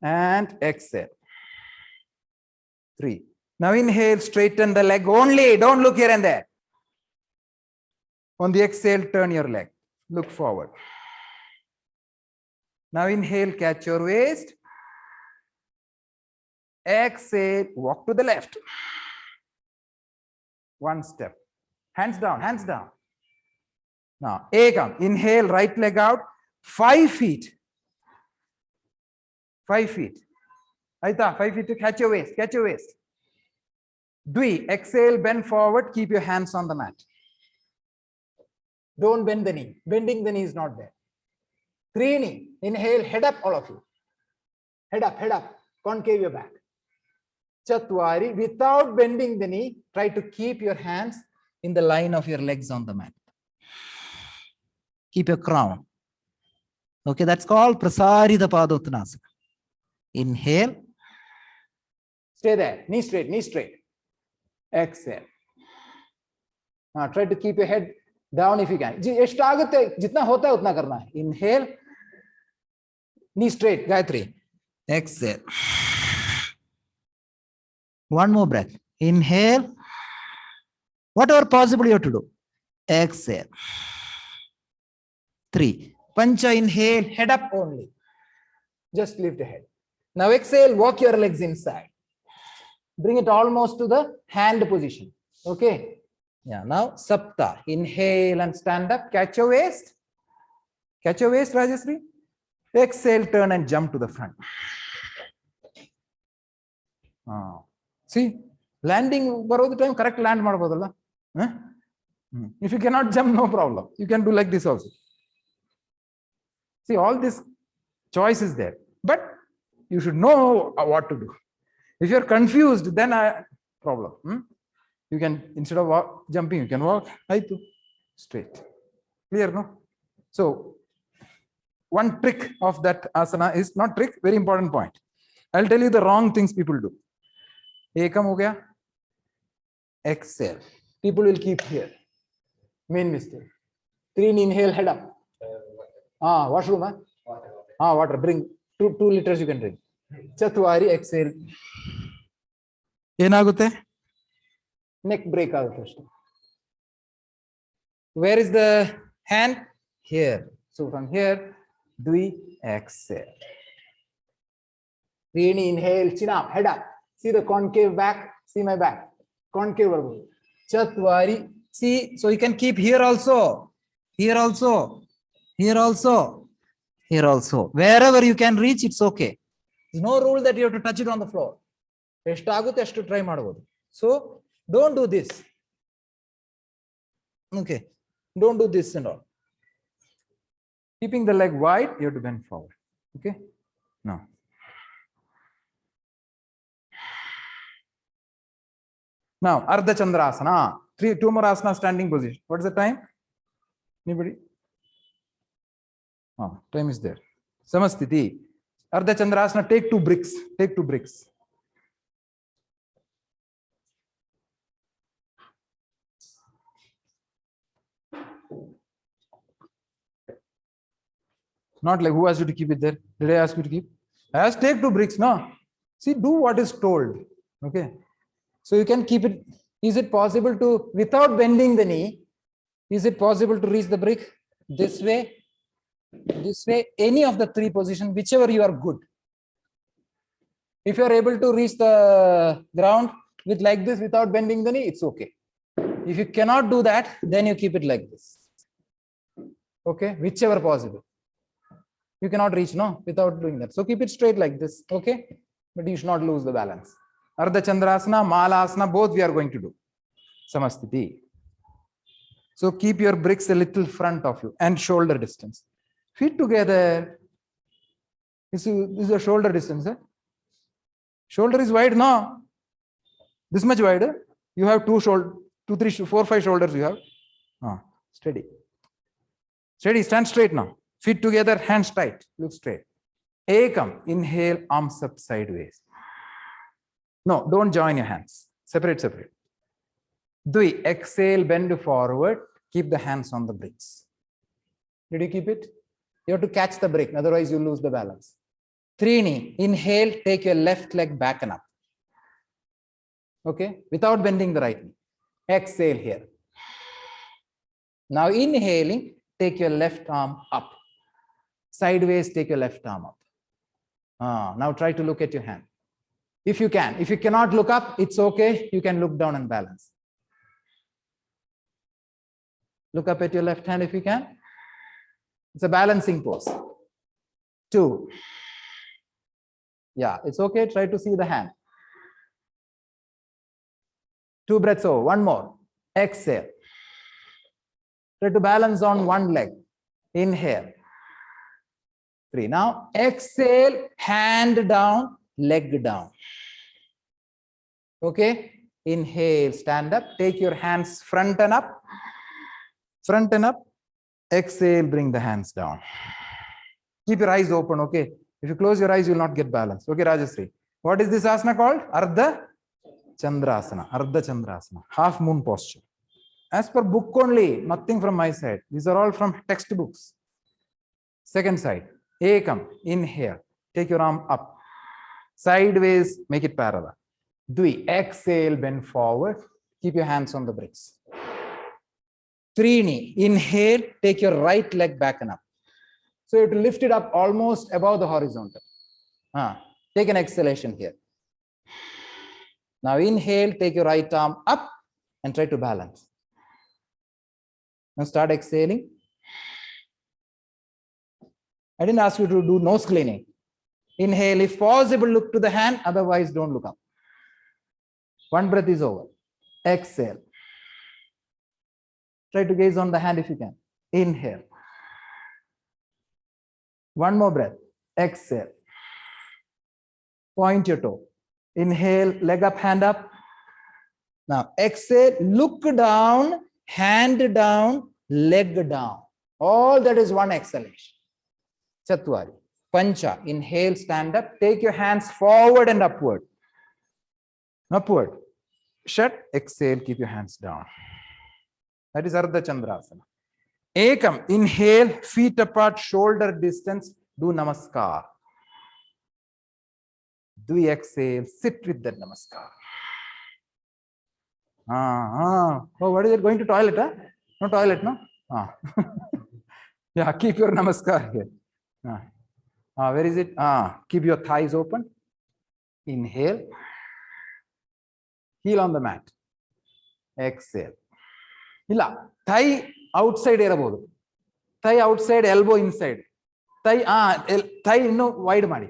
and exhale. 3. Now inhale, straighten the leg only. Don't look here and there. On the exhale, turn your leg. Look forward. Now inhale, catch your waist. Exhale, walk to the left. One step. Hands down, hands down. Now, ekam, inhale, right leg out, 5 feet. 5 feet. Aita, 5 feet to catch your waist, catch your waist. Dwi, exhale, bend forward, keep your hands on the mat. Don't bend the knee. Bending the knee is not there. 3 knee, inhale, head up, all of you. Head up, concave your back. Chatwari, without bending the knee, try to keep your hands in the line of your legs on the mat. Keep your crown. Okay, that's called Prasarita Padottanasana. Inhale. Stay there. Knee straight, knee straight. Exhale. Now try to keep your head down if you can. ಎಷ್ಟು ಆಗುತ್ತೆ जितना होता है उतना करना है. Inhale. Knee straight, Gayatri. Exhale. One more breath. Inhale. Whatever possible you have to do. Exhale. 3. Pancha inhale, head up only. Just lift the head. Now exhale, walk your legs inside. Bring it almost to the hand position. Okay. Yeah. Now Sapta. Inhale and stand up. Catch your waist. Catch your waist, Rajasri. Exhale, turn and jump to the front. See, landing ಬರೋದು time correct land ಮಾಡಬಹುದಲ್ಲ? If you cannot jump, no problem. You can do like this also. See, all this choice is there, but you should know what to do. If you're confused, then problem. You can, instead of jumping, you can walk straight. Clear, no? So, one trick of that asana is not trick, very important point. I'll tell you the wrong things people do. Ekam ho gaya. Exhale. People will keep here. Main mistake. 3 inhale, head up. Washroom, water. Bring 2 liters you can drink. Chatwari, exhale. Enagutte? Neck break agutte. Where is the hand? Here. So from here, Dwi, exhale. 3 inhale, chin up, head up. See the concave back. See my back. Concave. Chatwari. See, so you can keep here also. Here also. Here also. Here also. Wherever you can reach, it's okay. There's no rule that you have to touch it on the floor. Eshtu try madabodu. So don't do this. Okay. Don't do this and all. Keeping the leg wide, you have to bend forward. Okay. Now. Now, Ardha Chandrasana. Two more asana, standing position. What is the time? Anybody? Oh, time is there. Samasthiti. Ardha Chandrasana, take 2 bricks. Take 2 bricks. Not like who asked you to keep it there? Did I ask you to keep? I asked take 2 bricks, no? See, do what is told. Okay. So you can keep it. Is it possible to, without bending the knee, is it possible to reach the brick this way, any of the 3 positions, whichever you are good. If you are able to reach the ground with like this without bending the knee, it's okay. If you cannot do that, then you keep it like this. Okay, whichever possible. You cannot reach, no, without doing that. So keep it straight like this, okay? But you should not lose the balance. Ardha Chandrasana, Malasana, both we are going to do. Samasthiti. So keep your bricks a little front of you and shoulder distance. Feet together. This is a shoulder distance. Eh? Shoulder is wide, no? This much wider. You have 2 shoulder, 2, 3, 4, 5 shoulders you have. Steady. Steady, stand straight now. Feet together, hands tight. Look straight. Ekam, inhale, arms up sideways. No, don't join your hands. Separate. Dui, exhale, bend forward. Keep the hands on the bricks. Did you keep it? You have to catch the brick, otherwise you lose the balance. Trini, inhale, take your left leg back and up. Okay, without bending the right knee. Exhale here. Now inhaling, take your left arm up. Sideways, take your left arm up. Now try to look at your hand. If you can. If you cannot look up, it's okay. You can look down and balance. Look up at your left hand if you can. It's a balancing pose. 2. Yeah, it's okay. Try to see the hand. 2 breaths over. 1 more. Exhale. Try to balance on 1 leg. Inhale. 3. Now exhale, hand down, leg down. Okay. Inhale, stand up. Take your hands front and up. Front and up. Exhale, bring the hands down. Keep your eyes open, okay? If you close your eyes, you will not get balance. Okay, Rajasri. What is this asana called? Ardha Chandrasana. Ardha Chandrasana. Half moon posture. As per book only, nothing from my side. These are all from textbooks. Second side. Ekam. Inhale. Take your arm up. Sideways, make it parallel. Dui. Exhale, bend forward. Keep your hands on the bricks. Trini. Inhale, take your right leg back and up. So you have to lift it up almost above the horizontal. Take an exhalation here. Now inhale, take your right arm up and try to balance. Now start exhaling. I didn't ask you to do nose cleaning. Inhale, if possible, look to the hand, otherwise don't look up. 1 breath is over. Exhale. Try to gaze on the hand if you can. Inhale. 1 more breath. Exhale. Point your toe. Inhale, leg up, hand up. Now exhale, look down, hand down, leg down. All that is 1 exhalation. Chatwari. Pancha. Inhale, stand up. Take your hands forward and upward. Upward. Shut. Exhale, keep your hands down. That is Ardha Chandrasana. Ekam. Inhale, feet apart, shoulder distance. Do namaskar. Dui. Exhale, sit with that namaskar. Oh, what is it? Going to toilet? Huh? No toilet, no? Yeah, keep your namaskar here. Where is it? Keep your thighs open. Inhale. Heel on the mat. Exhale. Illa. Thigh outside erabodu. Thigh outside, elbow inside. Thigh no wide madi.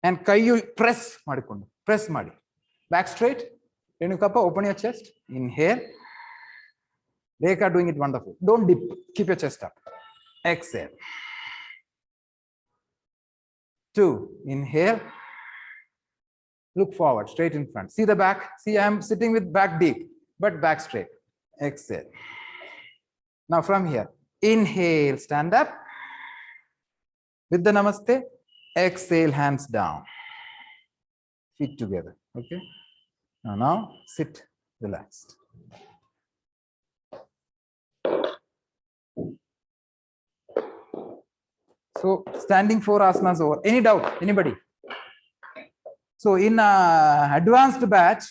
And kayu press madikondu. Press madi. Back straight. Renukappa, open your chest. Inhale. Rekha doing it wonderful. Don't dip. Keep your chest up. Exhale. 2. Inhale. Look forward, straight in front. See the back. See, I am sitting with back deep, but back straight. Exhale. Now from here, inhale, stand up. With the namaste, exhale, hands down. Feet together. Okay. Now sit relaxed. So standing 4 asanas over. Any doubt? Anybody? So in advanced batch,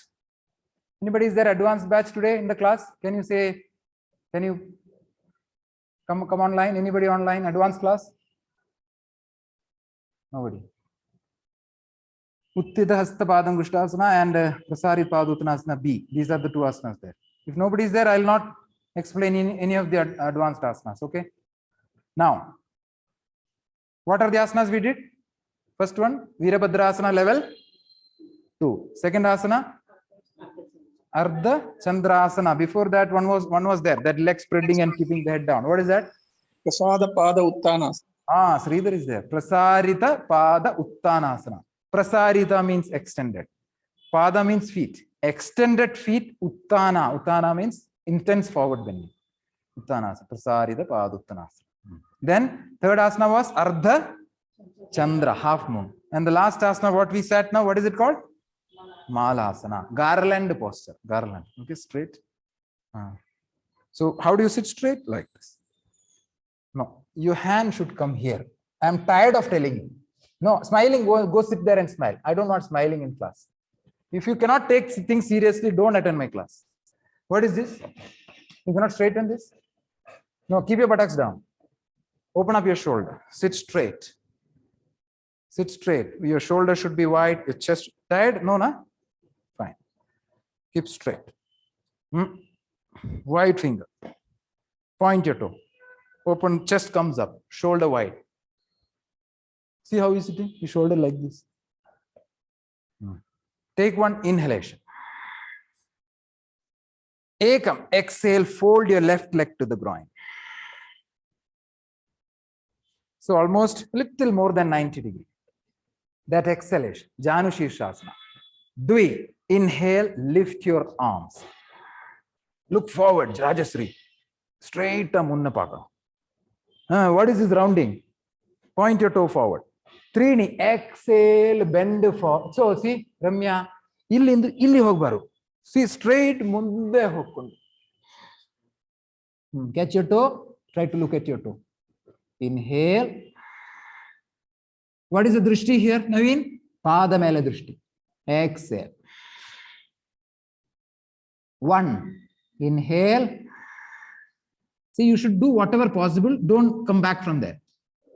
anybody is there advanced batch today in the class? Can you say? Can you come online? Anybody online? Advanced class? Nobody. Uttita Hasta Padangushtasana and Prasarit Paduttanasana B. These are the 2 asanas there. If nobody is there, I will not explain any of the advanced asanas. Okay. Now, what are the asanas we did? First one, Virabhadrasana level 2. Second asana, Ardha Chandrasana. Before that, one was there. That leg spreading and keeping the head down. What is that? Prasada Pada Uttanasana. Ah, Sridhar is there. Prasarita Pada Uttanasana. Prasarita means extended. Pada means feet. Extended feet, Uttana. Uttana means intense forward bending. Uttanasana. Prasarita Pada Uttanasana. Then third asana was Ardha Chandra, half moon. And the last asana, what we sat now, what is it called? Malasana. Garland posture. Garland. Okay, straight. So how do you sit straight? Like this. No, your hand should come here. I am tired of telling you. No, smiling, go sit there and smile. I don't want smiling in class. If you cannot take things seriously, don't attend my class. What is this? You cannot straighten this? No, keep your buttocks down. Open up your shoulder. Sit straight. Sit straight. Your shoulder should be wide. Your chest tired? No, na? Fine. Keep straight. Wide finger. Point your toe. Open, chest comes up. Shoulder wide. See how he's sitting? His shoulder like this. Take one inhalation. Ekam. Exhale. Fold your left leg to the groin. So almost a little more than 90 degrees. That exhalation. Janu Shirshasana. Dvi. Inhale. Lift your arms. Look forward. Rajasri. Straight munna paka. What is this rounding? Point your toe forward. Trini. Exhale. Bend forward. So see, Ramya. Illi hogbaru. See, straight munde hokkundu. Catch your toe. Try to look at your toe. Inhale. What is the drishti here, Naveen? Pada mele drishti. Exhale. 1. Inhale. See, you should do whatever possible. Don't come back from there.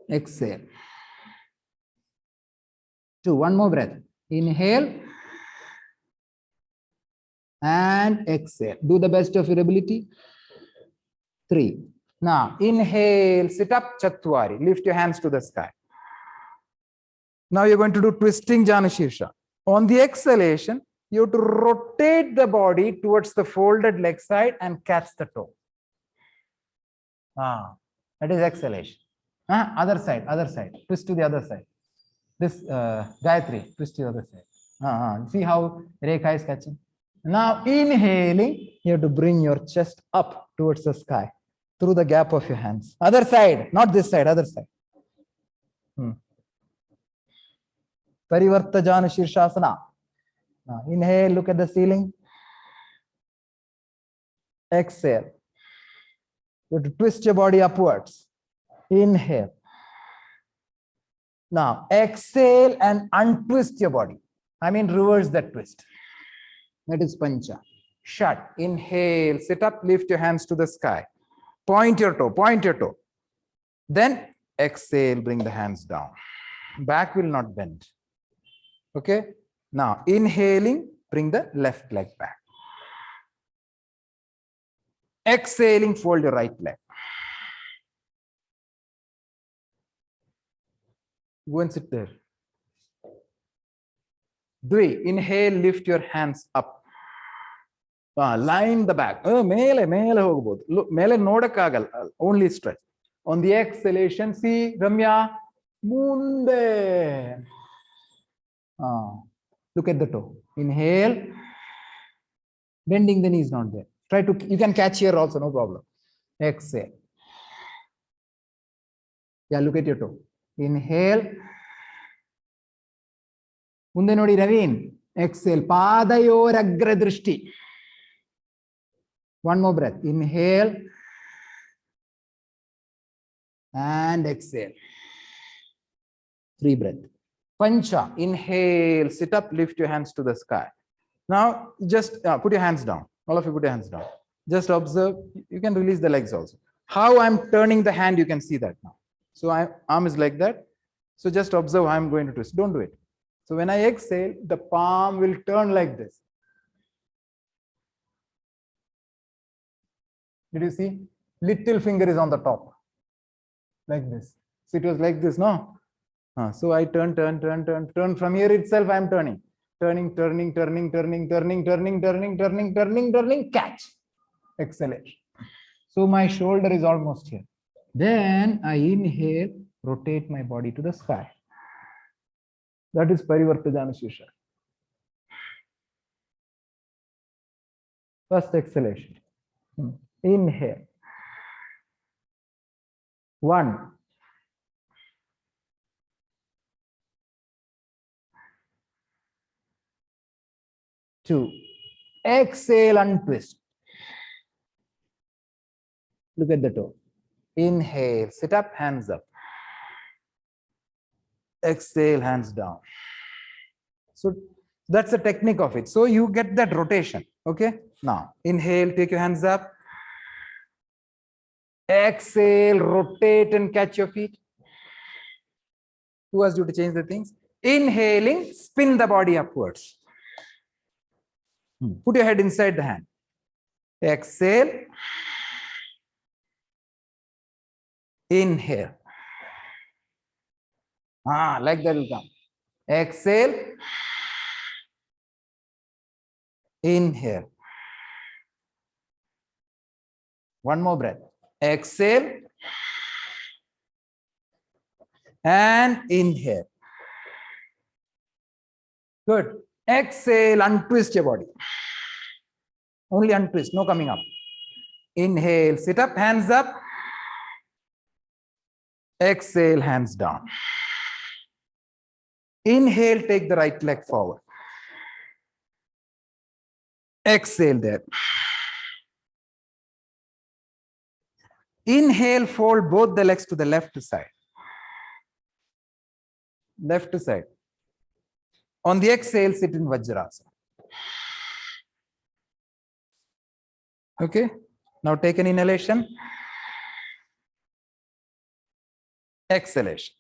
Exhale. 2. One more breath. Inhale. And exhale. Do the best of your ability. 3. Now, inhale, sit up, Chatwari. Lift your hands to the sky. Now you're going to do twisting Janu Shirsha. On the exhalation, you have to rotate the body towards the folded leg side and catch the toe. That is exhalation. Other side. Twist to the other side. This Gayatri, twist to the other side. See how Rekha is catching? Now inhaling, you have to bring your chest up towards the sky through the gap of your hands. Other side, not this side, other side. Parivarta Janu Shirshasana. Inhale, look at the ceiling. Exhale. You have to twist your body upwards. Inhale. Now exhale and untwist your body. I mean reverse that twist. That is Pancha. Shut. Inhale, sit up, lift your hands to the sky. Point your toe. Then exhale, bring the hands down. Back will not bend. Okay. Now inhaling, bring the left leg back. Exhaling, fold your right leg. Go and sit there. Dvi. Inhale, lift your hands up. Line the back. Mele hogbodu. Look, mele nodakagala. Only stretch. On the exhalation, see Ramya, Munde. Look at the toe. Inhale. Bending the knee is not there. Try to, you can catch here also, no problem. Exhale. Yeah, look at your toe. Inhale. Munde nodi Raveen. Exhale. Padayor agra drishti. One more breath. Inhale. And exhale. 3 breath. Pancha. Inhale. Sit up. Lift your hands to the sky. Now, just put your hands down. All of you put your hands down. Just observe. You can release the legs also. How I'm turning the hand, you can see that now. So arm is like that. So just observe how I'm going to twist. Don't do it. So when I exhale, the palm will turn like this. Did you see? Little finger is on the top. Like this. So it was like this, no? So I turn from here itself. I'm turning, turning, catch, acceleration. So my shoulder is almost here. Then I inhale, rotate my body to the sky. That is Parivarta Janu Shirsha. First exhalation. Inhale. 1. 2. Exhale and twist. Look at the toe. Inhale, sit up, hands up. Exhale, hands down. So that's the technique of it. So you get that rotation. Okay. Now inhale, take your hands up. Exhale, rotate and catch your feet. Who asked you to change the things? Inhaling, spin the body upwards. Put your head inside the hand. Exhale. Inhale. Like that will come. Exhale. Inhale. One more breath. Exhale. And inhale. Good. Exhale, untwist your body. Only untwist, no coming up. Inhale, sit up, hands up. Exhale, hands down. Inhale, take the right leg forward. Exhale there. Inhale, fold both the legs to the left side. Left side. On the exhale, sit in Vajrasana. Okay. Now take an inhalation. Exhalation.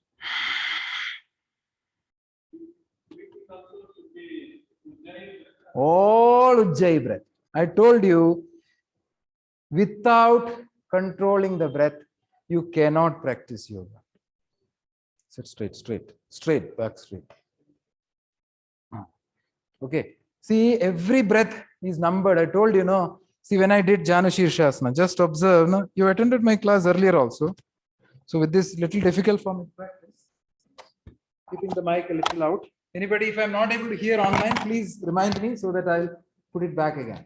All Ujjayi breath. I told you, without controlling the breath, you cannot practice yoga. Sit straight, straight, back straight. Okay. See, every breath is numbered. I told you, no. See, when I did Janu Shirshasana, just observe. No, you attended my class earlier also. So with this little difficult for me to practice, keeping the mic a little out. Anybody, if I'm not able to hear online, please remind me so that I'll put it back again.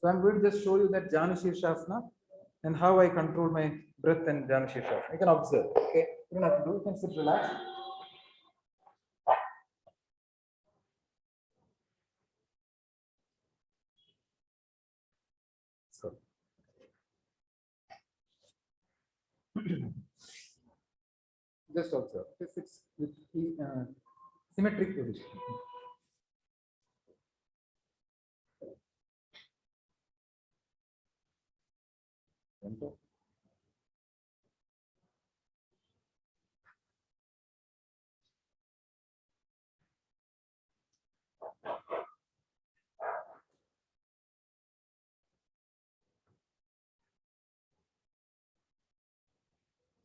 So I'm going to just show you that Janu Shirshasana and how I control my breath and Janu Shirshasana. You can observe. Okay, you don't have to do. You can sit relaxed. So. Just observe. It's with symmetric position.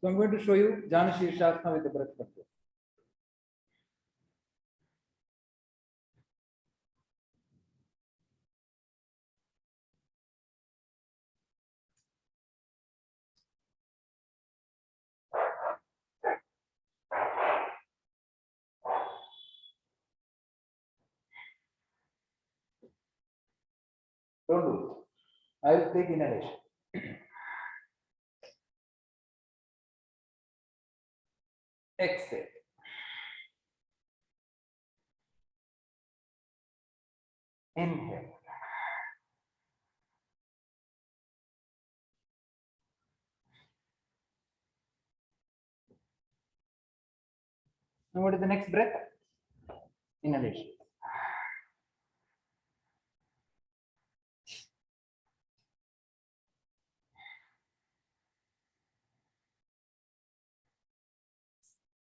So I'm going to show you Janu Shirshasana with the breath control. Don't do it. I will take inhalation. Exhale. Inhale. Now what is the next breath? Inhalation.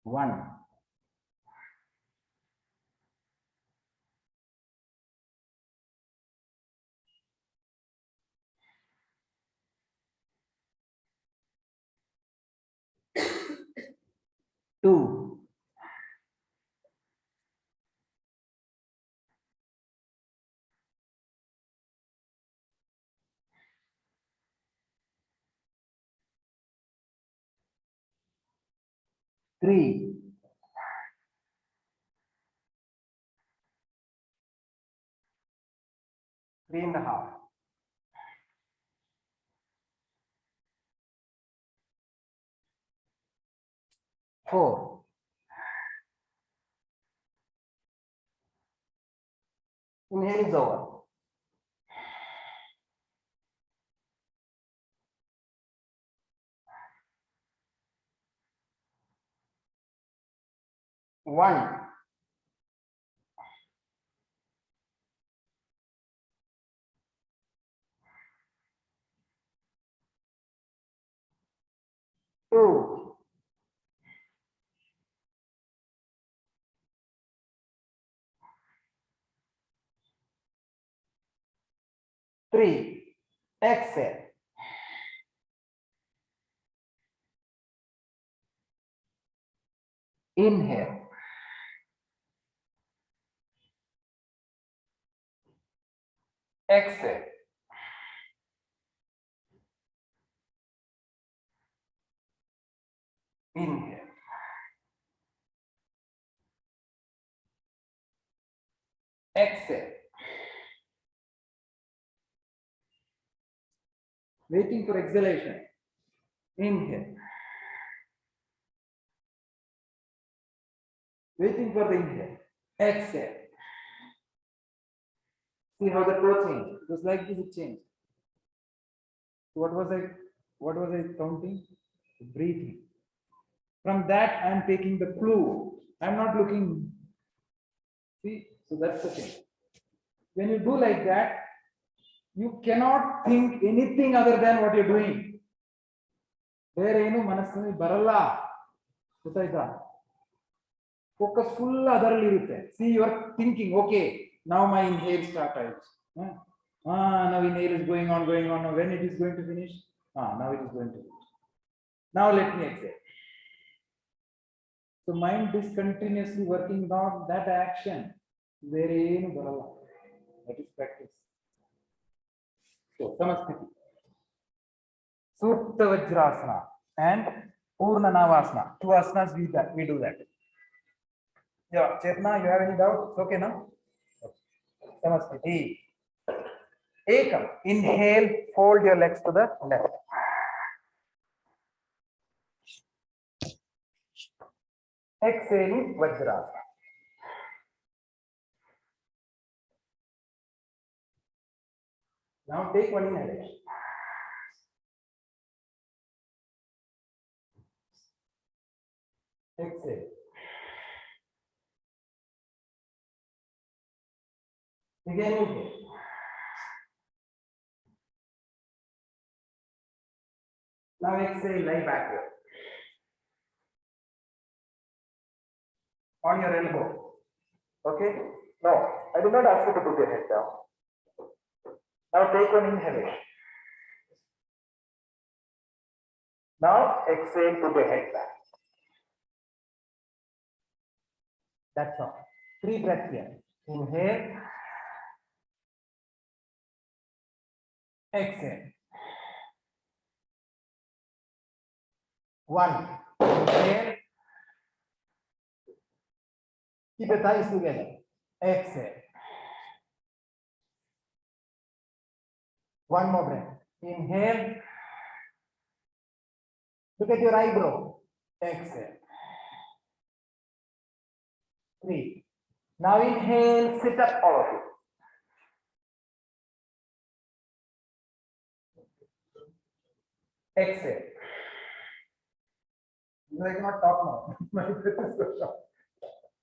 One. Two. Three. Three and a half. Four. Inhale is over. One. Two. Three. Exhale. Inhale. Exhale. Inhale. Exhale. Waiting for exhalation. Inhale. Waiting for the inhale. Exhale. See how the flow changed. It was like this, it changed. What was I counting? Breathing. From that, I am taking the clue. I'm not looking. See, so that's the thing. When you do like that, you cannot think anything other than what you're doing. ಬೇರೆ ಏನು ಮನಸ್ಸಿನಲ್ಲಿ ಬರಲ್ಲ ಗೊತ್ತಾಯ್ತಾ focus full ಅದರಲ್ಲಿ ಇರುತ್ತೆ see you are thinking okay now my inhale start ಆಯ್ತು now inhale is going on when it is going to finish now it is going to finish now let me exhale so mind is continuously working on that action ಬೇರೆ ಏನು ಬರಲ್ಲ that is practice so samasthiti Supta Vajrasana and Purna Navasana. Two asanas we do that. Yeah, Chetna, you have any doubt? It's okay now? Samasthiti. Ekam. Inhale, fold your legs to the left. Exhale, Vajrasana. Now take one inhalation. Exhale. Again inhale. Now exhale, lie backward. On your elbow. Okay? No, I do not ask you to put your head down. Now take one inhalation. Now exhale, put your head back. That's all. 3 breaths here. Inhale. Exhale. 1. Inhale. Keep your thighs together. Exhale. One more breath. Inhale. Look at your eyebrow. Exhale. 3. Now inhale, sit up all of you. Exhale. You I cannot talk now. My breath is so short.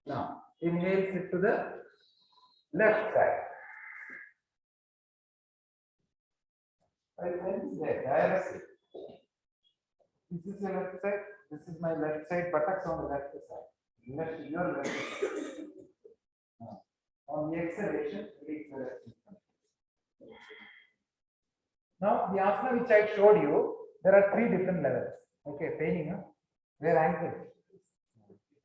Now, inhale, sit to the left side. This is your left side. This is my left side. Buttocks on the left side. Left, your left side. Now, on the exhalation, release the left side. Now, the asana which I showed you, there are 3 different levels. Okay, paining, huh? Where ankle?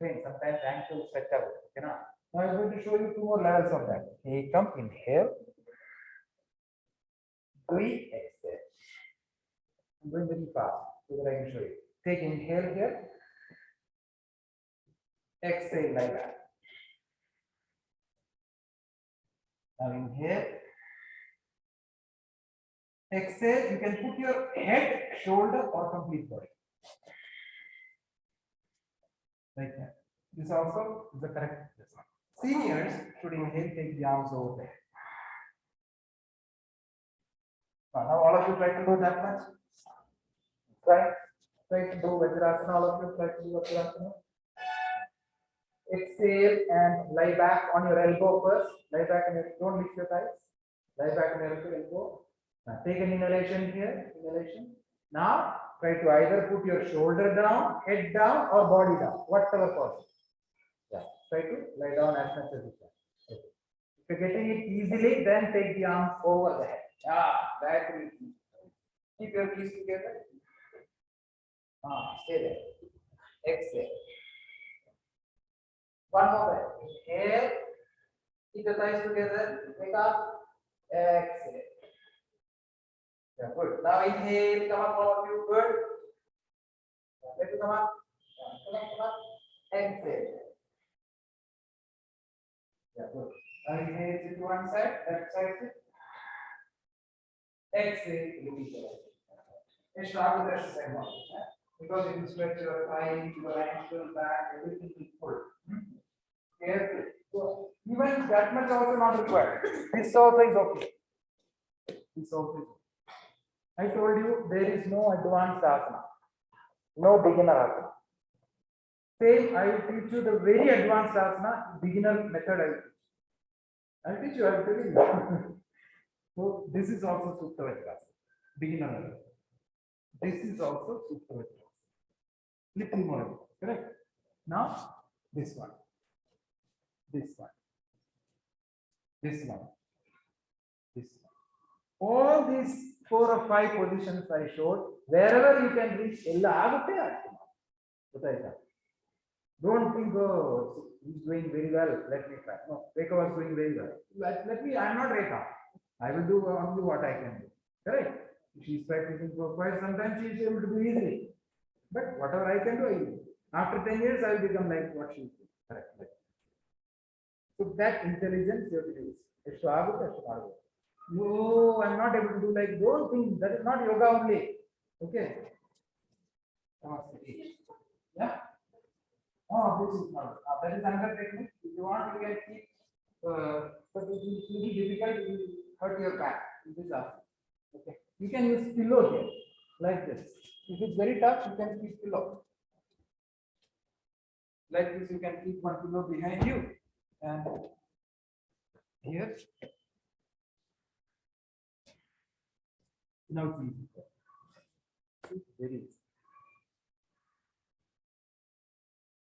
Pain, sometimes ankle set out. Okay, now I'm going to show you 2 more levels of that. Okay, come, inhale. Breathe, exhale. I'm going very fast so that I can show you. Take inhale here. Exhale like that. Now inhale. Exhale, you can put your head, shoulder, or complete body. Like that. This also is the correct one. Seniors should inhale, take the arms over there. Now all of you try to do that much. Try to do Vajrasana. All of you try to do Vajrasana. Exhale and lie back on your elbow first. Lie back and don't lift your thighs. Lie back on your elbow. Now take an inhalation here. Inhalation. Now try to either put your shoulder down, head down, or body down, whatever possible. Yeah. Try to lie down as much as you can. Okay. If you're getting it easily, then take the arms over the head. That will keep your knees together. Stay there. Exhale. One more breath. Inhale. Keep the thighs together. Wake up. Exhale. Yeah, good. Now inhale. Come up, all of you. Good. Let it come up. Come up. Exhale. Yeah, good. Now inhale. Sit to one side. Left side. Sit. Exhale. Release the right. Let's start with the exercise now. Because it will stretch your thigh, your ankle, back, everything will pull. Carefully. So even that much also not required. This also is okay. This also is okay. I told you there is no advanced asana, no beginner asana. Same, I will teach you the very advanced asana, beginner method I will teach you. I will tell you. So this is also Supta Vajrasana, beginner level. This is also Supta Vajrasana. Little more, correct? Now this one, this one, this one, this one. All these 4 or 5 positions I showed, wherever you can reach, don't think, oh, he's doing very well, let me try. No, Rekha was doing very well. Let me, I'm not Rekha. I will do only what I can do. Correct? She's practicing for quite some time, she is able to do easily. But whatever I can do, I will. After 10 years, I will become like what she is doing. Correct. So that intelligence you have to use. No, I'm not able to do like, don't think that is not yoga only. Okay. Yeah. Oh, this is not. That is another technique. If you want, you can keep, but it will be difficult. You will hurt your back. This is okay. You can use pillow here, like this. If it's very tough, you can keep pillow. Like this, you can keep one pillow behind you, and here. Now it's easy. Very easy.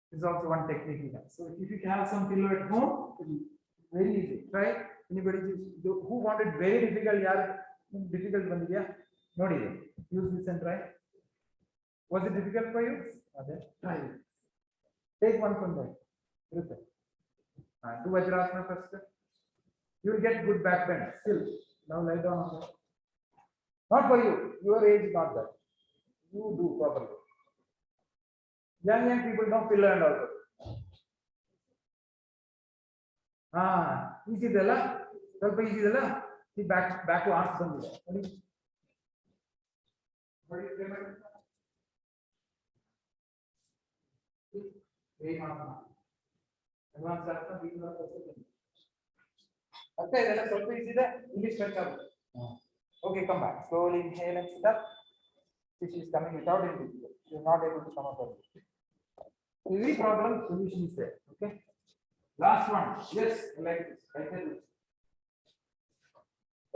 This is also one technique we have. So if you have some pillow at home, it will be very easy. Try. Anybody who wanted very difficult, difficult one, yeah? Not easy. Use this and try. Was it difficult for you? Try it. Take one from there. Do Vajrasana first. You will get good back bend. Still. Now lie down on that. Not for you. Your age is not that. You do properly. Young people don't pillow and all. Easy della. ಸ್ವಲ್ಪ easy della. See back to arms ಬಂದಿದೆ. What is payment? Advance asana, we are also doing. Okay, then a ಸ್ವಲ್ಪ easy ಇದೆ ಇಲ್ಲಿ stretch ಆಗುತ್ತೆ. Okay, come back. Slowly inhale and sit up. Which is coming without any difficulty. You're not able to come up with it. Every problem solution is there. Okay. Last one. Yes, like this. Like this.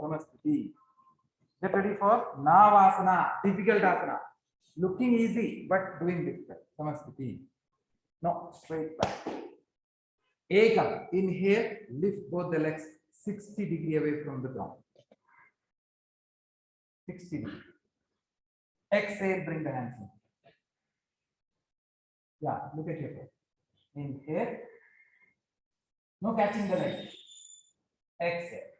Namaste. Get ready for Navasana. Difficult asana. Looking easy but doing difficult. Namaste. No, straight back. Ekam. Inhale. Lift both the legs 60 degrees away from the ground. 60 degrees. Exhale, bring the hands in. Yeah, look at your head. Inhale. No catching the leg. Exhale.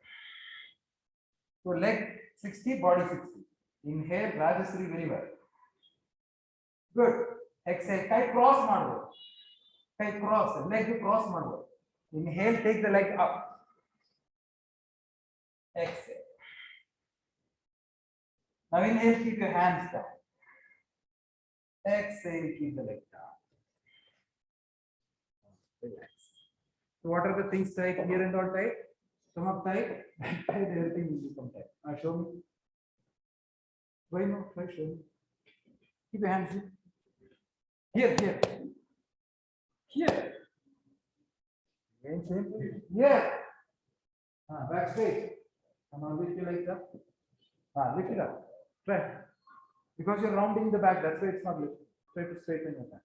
So leg 60, body 60. Inhale, Rajasri very well. Good. Exhale, kai cross madu. Kai cross, leg cross madu. Inhale, take the leg up. Exhale. Now inhale, keep your hands down. Exhale, keep the leg down. Relax. So what are the things tight here and all tight? Some of tight, tight, everything will become tight. Now show me. Why not? Try show me. Keep your hands here. Here. Here. Again, same. Here. Back straight. Come on, lift your legs up. Lift it up. Try. Because you're rounding the back, that's why it's not lifted. Try to straighten your back.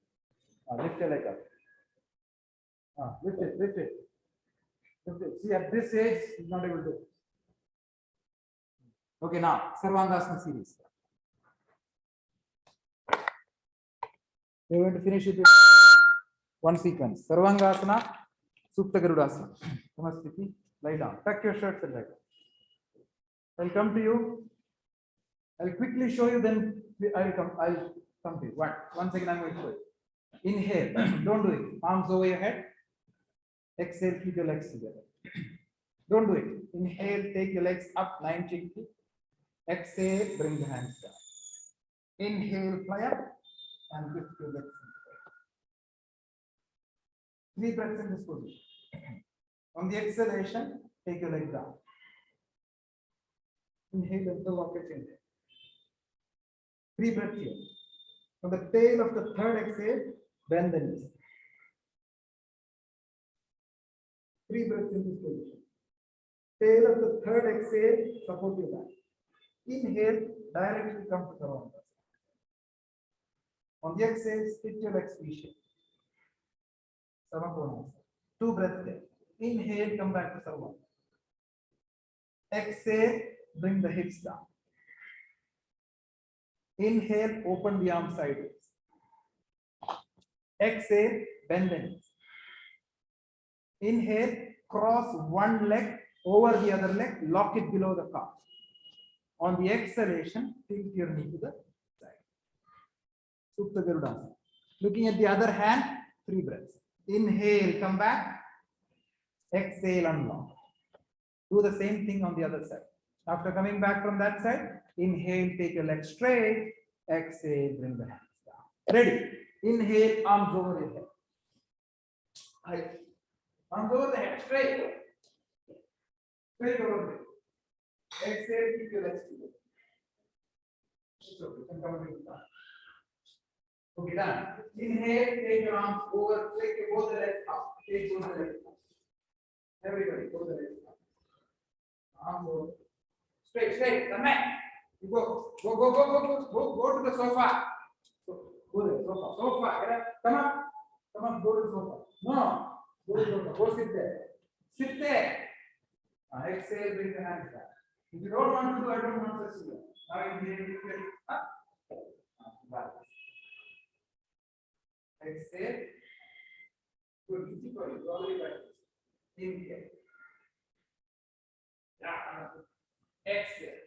Lift your leg up. Lift it, lift it. Lift it. See, at this age, he's not able to. Okay, now, Sarvangasana series. We're going to finish it with one sequence. Sarvangasana, Supta Garudasana. Namaste. Lie down. Tuck your shirts and lie down. I'll come to you. I'll quickly show you, then I'll come to you. One second, I'm going to show you. Inhale, don't do it. Arms over your head. Exhale, keep your legs together. Don't do it. Inhale, take your legs up 90 degrees. Exhale, bring the hands down. Inhale, fly up and lift your legs into the air. 3 breaths in this position. On the exhalation, take your leg down. Inhale and lock it in there. 3 breaths here. On the tail of the third exhale, bend the knees. 3 breaths in this position. Tail of the third exhale, support your back. Inhale, directly come to Sarvangasana. On the exhale, split your legs V-shape. Samakonasana. 2 breaths there. Inhale, come back to Sarvangasana. Exhale, bring the hips down. Inhale, open the arms sideways. Exhale, bend the knees. Inhale, cross one leg over the other leg, lock it below the calf. On the exhalation, tilt your knee to the side. Supta Garudasana. Looking at the other hand, 3 breaths. Inhale, come back. Exhale, unlock. Do the same thing on the other side. After coming back from that side, inhale, take your legs straight. Exhale, bring the hands down. Ready? Inhale, arms over your head. Arms over the head, straight. Straight over the head. Exhale, keep your legs together. It's okay. You can come and down. Okay, done. Inhale, take your arms over, take both the legs up. Take both the legs up. Everybody, both the legs up. Arms over. Straight, straight. Come back. You go to the sofa. Go there, sofa. Get up. Come up. Go to the sofa. No. Go to the sofa. Go sit there. Sit there. Exhale, bring the hands down. If you don't want to do, I don't want to see you. Now inhale, lift your hips up. Balance. Exhale. Good. Easy for you. Probably like this. Inhale. Yeah. Exhale.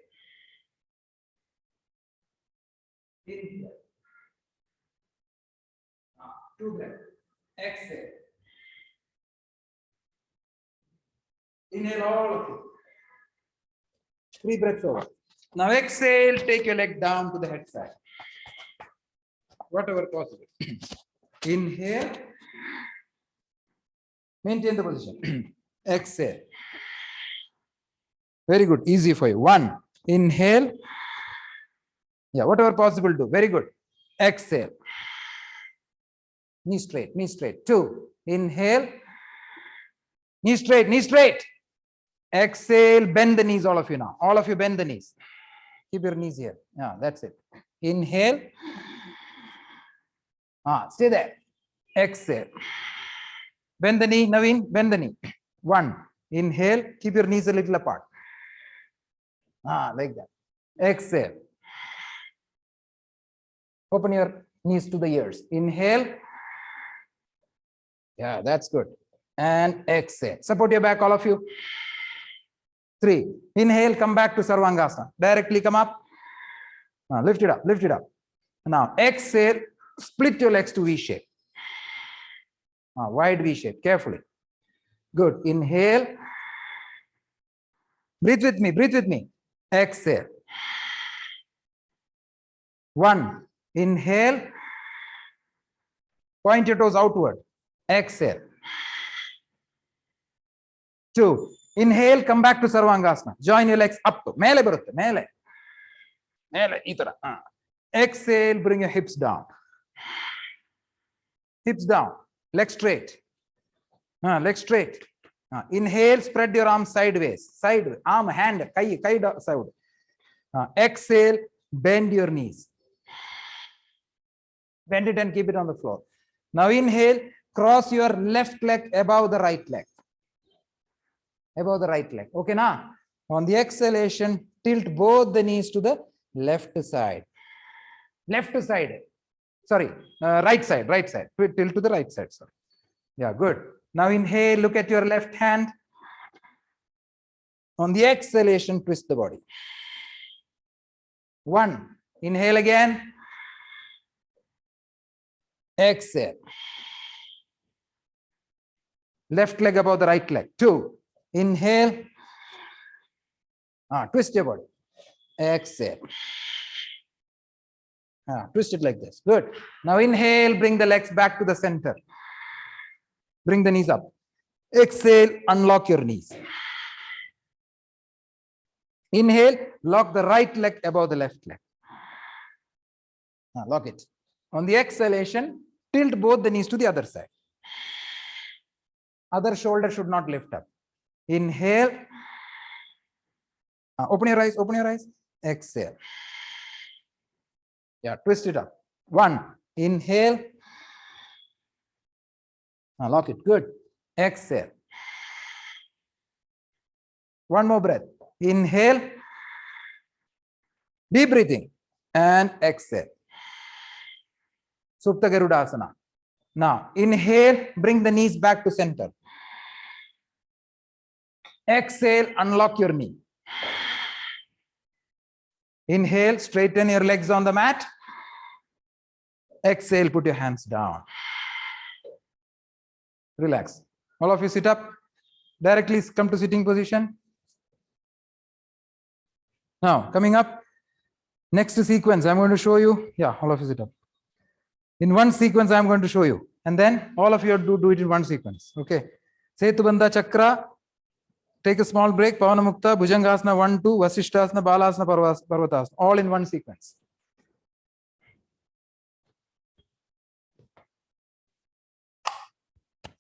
Inhale. 2 breaths. Exhale. Inhale all of it. 3 breaths over. Now exhale, take your leg down to the head side. Whatever possible. Inhale. Maintain the position. Exhale. Very good. Easy for you. One. Inhale. Yeah, whatever possible do. Very good. Exhale. Knee straight, knee straight. Two. Inhale. Knee straight, knee straight. Exhale. Bend the knees, all of you now. All of you bend the knees. Keep your knees here. Yeah, that's it. Inhale. Stay there. Exhale. Bend the knee, Naveen. Bend the knee. One. Inhale. Keep your knees a little apart. Like that. Exhale. Open your knees to the ears. Inhale. Yeah, that's good. And exhale. Support your back, all of you. Three. Inhale, come back to Sarvangasana. Directly come up. Lift it up, lift it up. Now exhale, split your legs to V shape. Wide V shape, carefully. Good. Inhale. Breathe with me, breathe with me. Exhale. One. Inhale. Point your toes outward. Exhale. Two. Inhale, come back to Sarvangasana. Join your legs up. Mele barutte, mele. Mele, itara. Exhale, bring your hips down. Hips down. Legs straight. Legs straight. Inhale, spread your arms sideways. Sideways. Arm, hand, kai side. Exhale, bend your knees. Bend it and keep it on the floor. Now inhale, cross your left leg above the right leg. Above the right leg. Okay, now on the exhalation, tilt both the knees to the left side. Left side. Sorry, right side, right side. Tilt to the right side. Sorry. Yeah, good. Now inhale, look at your left hand. On the exhalation, twist the body. One. Inhale again. Exhale. Left leg above the right leg. Two. Inhale. Twist your body. Exhale. Twist it like this. Good. Now inhale, bring the legs back to the center. Bring the knees up. Exhale, unlock your knees. Inhale, lock the right leg above the left leg. Lock it. On the exhalation, tilt both the knees to the other side. Other shoulder should not lift up. Inhale. Open your eyes, open your eyes. Exhale. Yeah, twist it up. One. Inhale. Lock it. Good. Exhale. One more breath. Inhale. Deep breathing. And exhale. Supta Garudasana. Now, inhale, bring the knees back to center. Exhale, unlock your knee. Inhale, straighten your legs on the mat. Exhale, put your hands down. Relax. All of you sit up. Directly come to sitting position. Now, coming up, next sequence, I'm going to show you. Yeah, all of you sit up. In one sequence, I'm going to show you. And then all of you do it in one sequence. Okay. Setubandha Chakra. Take a small break. Pavana Mukta, Bhujangasana 1, 2, Vasishthasana, Balasana, Parvatasana. All in one sequence.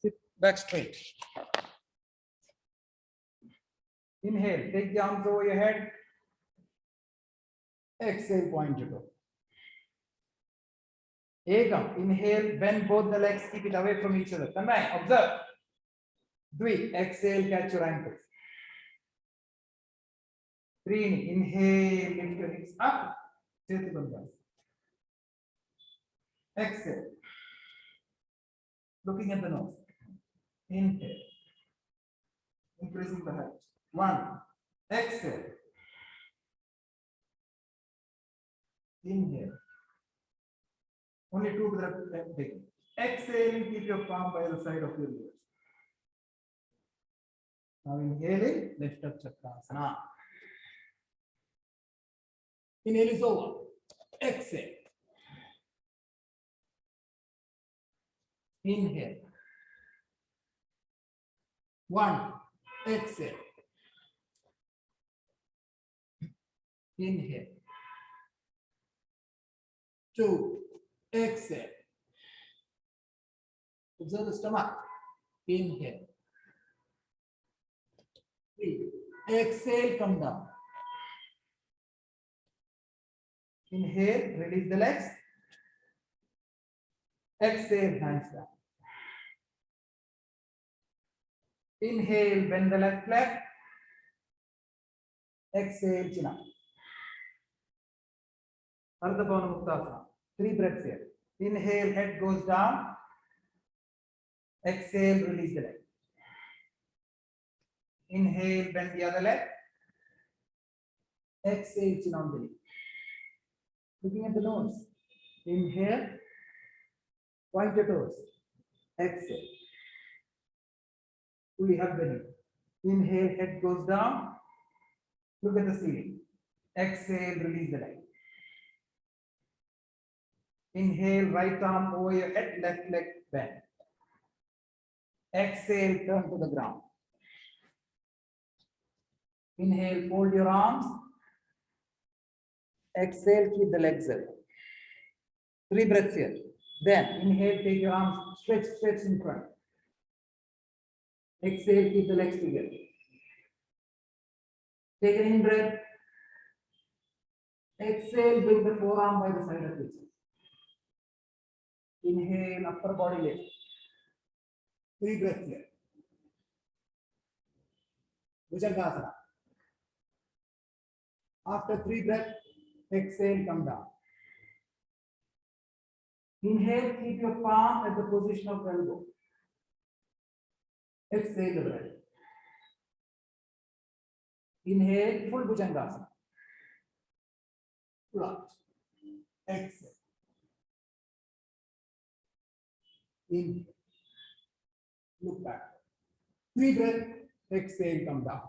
Sit back straight. Inhale. Take the arms over your head. Exhale, point your toe. Ekam. Inhale, bend both the legs, keep it away from each other. Tanmay, observe. Dvi. Exhale, catch your ankles. Trini. Inhale, lift your hips up. Setubandha. Exhale. Looking at the nose. Inhale. Increasing the height. One. Exhale. Inhale. Only two breaths taken. Exhaling, keep your palm by the side of your ears. Now inhaling, lift up Chakrasana. Inhale is over. Exhale. Inhale. 1. Exhale. Inhale. 2. Exhale. Observe the stomach. Inhale. 3. Exhale, come down. Inhale, release the legs. Exhale, hands down. Inhale, bend the left leg. Exhale, chin up. Ardha Bhavana Muktasana. 3 breaths here. Inhale, head goes down. Exhale, release the leg. Inhale, bend the other leg. Exhale, chin on the knee. Looking at the nose. Inhale, point your toes. Exhale. Fully hug the knee. Inhale, head goes down. Look at the ceiling. Exhale, release the leg. Inhale, right arm over your head, left leg bend. Exhale, turn to the ground. Inhale, fold your arms. Exhale, keep the legs up. 3 breaths here. Then inhale, take your arms, stretch in front. Exhale, keep the legs together. Take an in breath. Exhale, bring the forearm by the side of the chest. Inhale, upper body lift. 3 breaths here. Bhujangasana. After 3 breaths, exhale, come down. Inhale, keep your palm at the position of elbow. Exhale the breath. Inhale, full Bhujangasana. Flat. Exhale. Inhale. Look back. 3 breaths. Exhale, come down.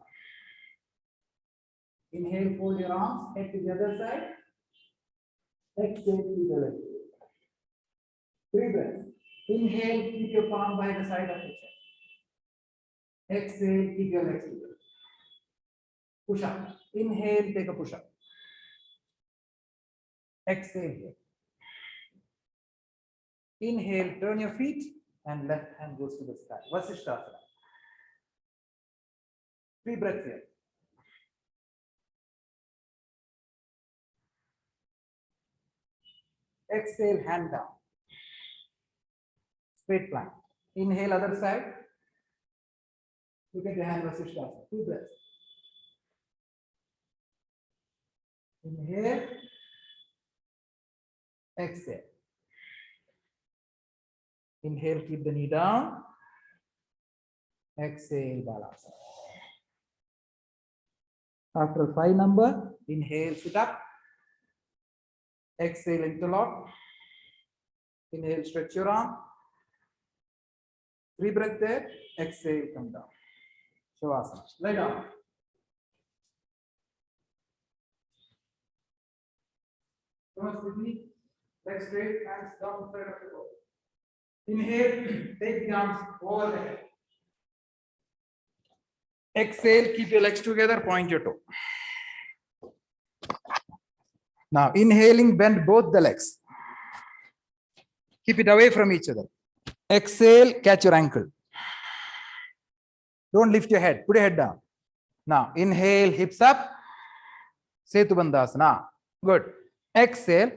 Inhale, fold your arms, head to the other side. Exhale, keep the legs. 3 breaths. Inhale, keep your palm by the side of the chest. Exhale, keep your legs together. Push up. Inhale, take a push up. Exhale here. Inhale, turn your feet and left hand goes to the sky. Vasishthasana. 3 breaths here. Exhale, hand down. Straight plank. Inhale, other side. Look at the hand, Vasishthasana. 2 breaths. Inhale. Exhale. Inhale, keep the knee down. Exhale, Balasana. After 5 number, inhale, sit up. Exhale, interlock. Inhale, stretch your arm. 3 breaths there. Exhale, come down. Shavasana. Lie down. Come with me. Legs straight, hands down the side of the body. Inhale, take the arms over the head. Exhale, keep your legs together, point your toe. Now, inhaling, bend both the legs. Keep it away from each other. Exhale, catch your ankle. Don't lift your head, put your head down. Now, inhale, hips up. Setu Bandhasana. Good. Exhale.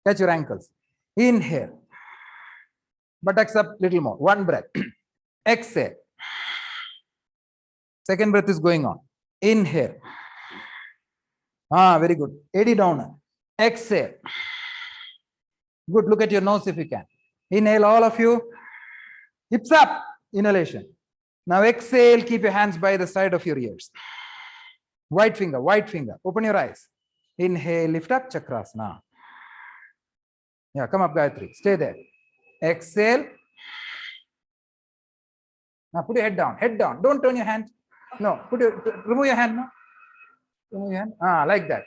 Catch your ankles. Inhale. Buttocks up little more. 1 breath. Exhale. Second breath is going on. Inhale. Very good. AD down. Exhale. Good. Look at your nose if you can. Inhale, all of you. Hips up. Inhalation. Now exhale. Keep your hands by the side of your ears. White finger, white finger. Open your eyes. Inhale, lift up, Chakrasana. Yeah, come up, Gayatri. Stay there. Exhale. Now put your head down. Head down. Don't turn your hand. No, remove your hand now. Move your hand. Like that.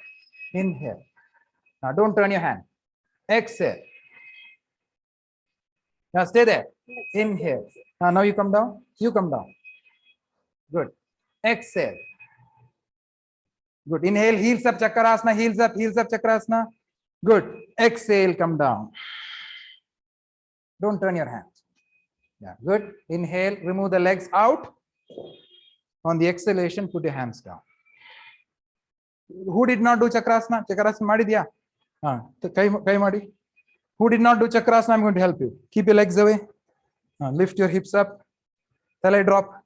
Inhale. Now don't turn your hand. Exhale. Now stay there. Inhale. Now you come down. You come down. Good. Exhale. Good. Inhale, heels up, Chakrasana, heels up, Chakrasana. Good. Exhale, come down. Don't turn your hands. Yeah, good. Inhale, remove the legs out. On the exhalation, put your hands down. Who did not do Chakrasana? Chakrasana madidya? Kai madi. Who did not do Chakrasana? I'm going to help you. Keep your legs away. Lift your hips up. Tale drop.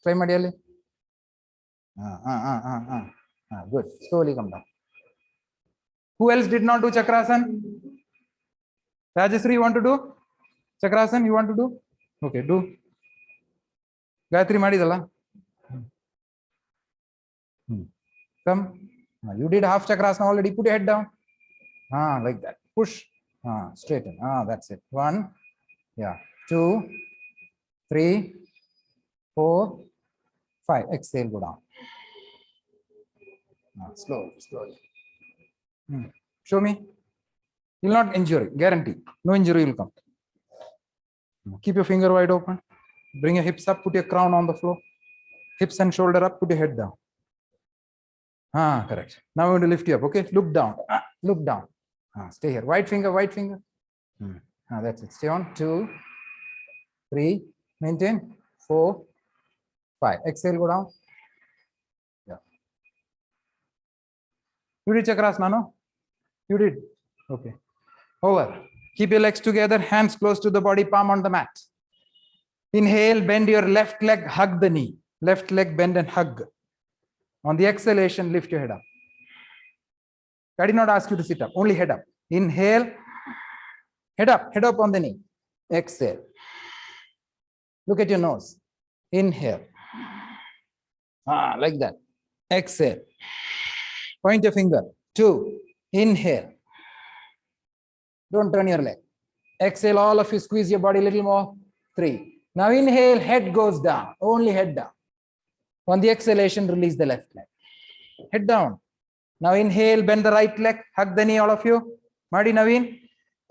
Try Madhyali. Good. Slowly come down. Who else did not do Chakrasana? Rajasri, you want to do? Chakrasana, you want to do? Okay, do. Gayatri Madidala. Come. You did half Chakrasana already. Put your head down. Like that. Push. Straighten. That's it. 1. Yeah. 2, 3, 4, 5. Exhale, go down. Slowly, slowly. Show me. You'll not injury. Guarantee. No injury will come. Keep your finger wide open. Bring your hips up. Put your crown on the floor. Hips and shoulder up. Put your head down. Correct. Now I'm going to lift you up. Okay. Look down. Look down. Stay here. White finger, white finger. That's it. Stay on. 2, 3. Maintain. 4, 5. Exhale, go down. Yeah. You did Chakrasana, no? You did. Okay. Over. Keep your legs together, hands close to the body, palm on the mat. Inhale, bend your left leg, hug the knee. Left leg, bend and hug. On the exhalation, lift your head up. I did not ask you to sit up, only head up. Inhale, head up on the knee. Exhale. Look at your nose. Inhale. Like that. Exhale. Point your finger. 2. Inhale. Don't turn your leg. Exhale, all of you squeeze your body a little more. 3. Now inhale, head goes down. Only head down. On the exhalation, release the left leg. Head down. Now inhale, bend the right leg. Hug the knee, all of you. Madi Naveen.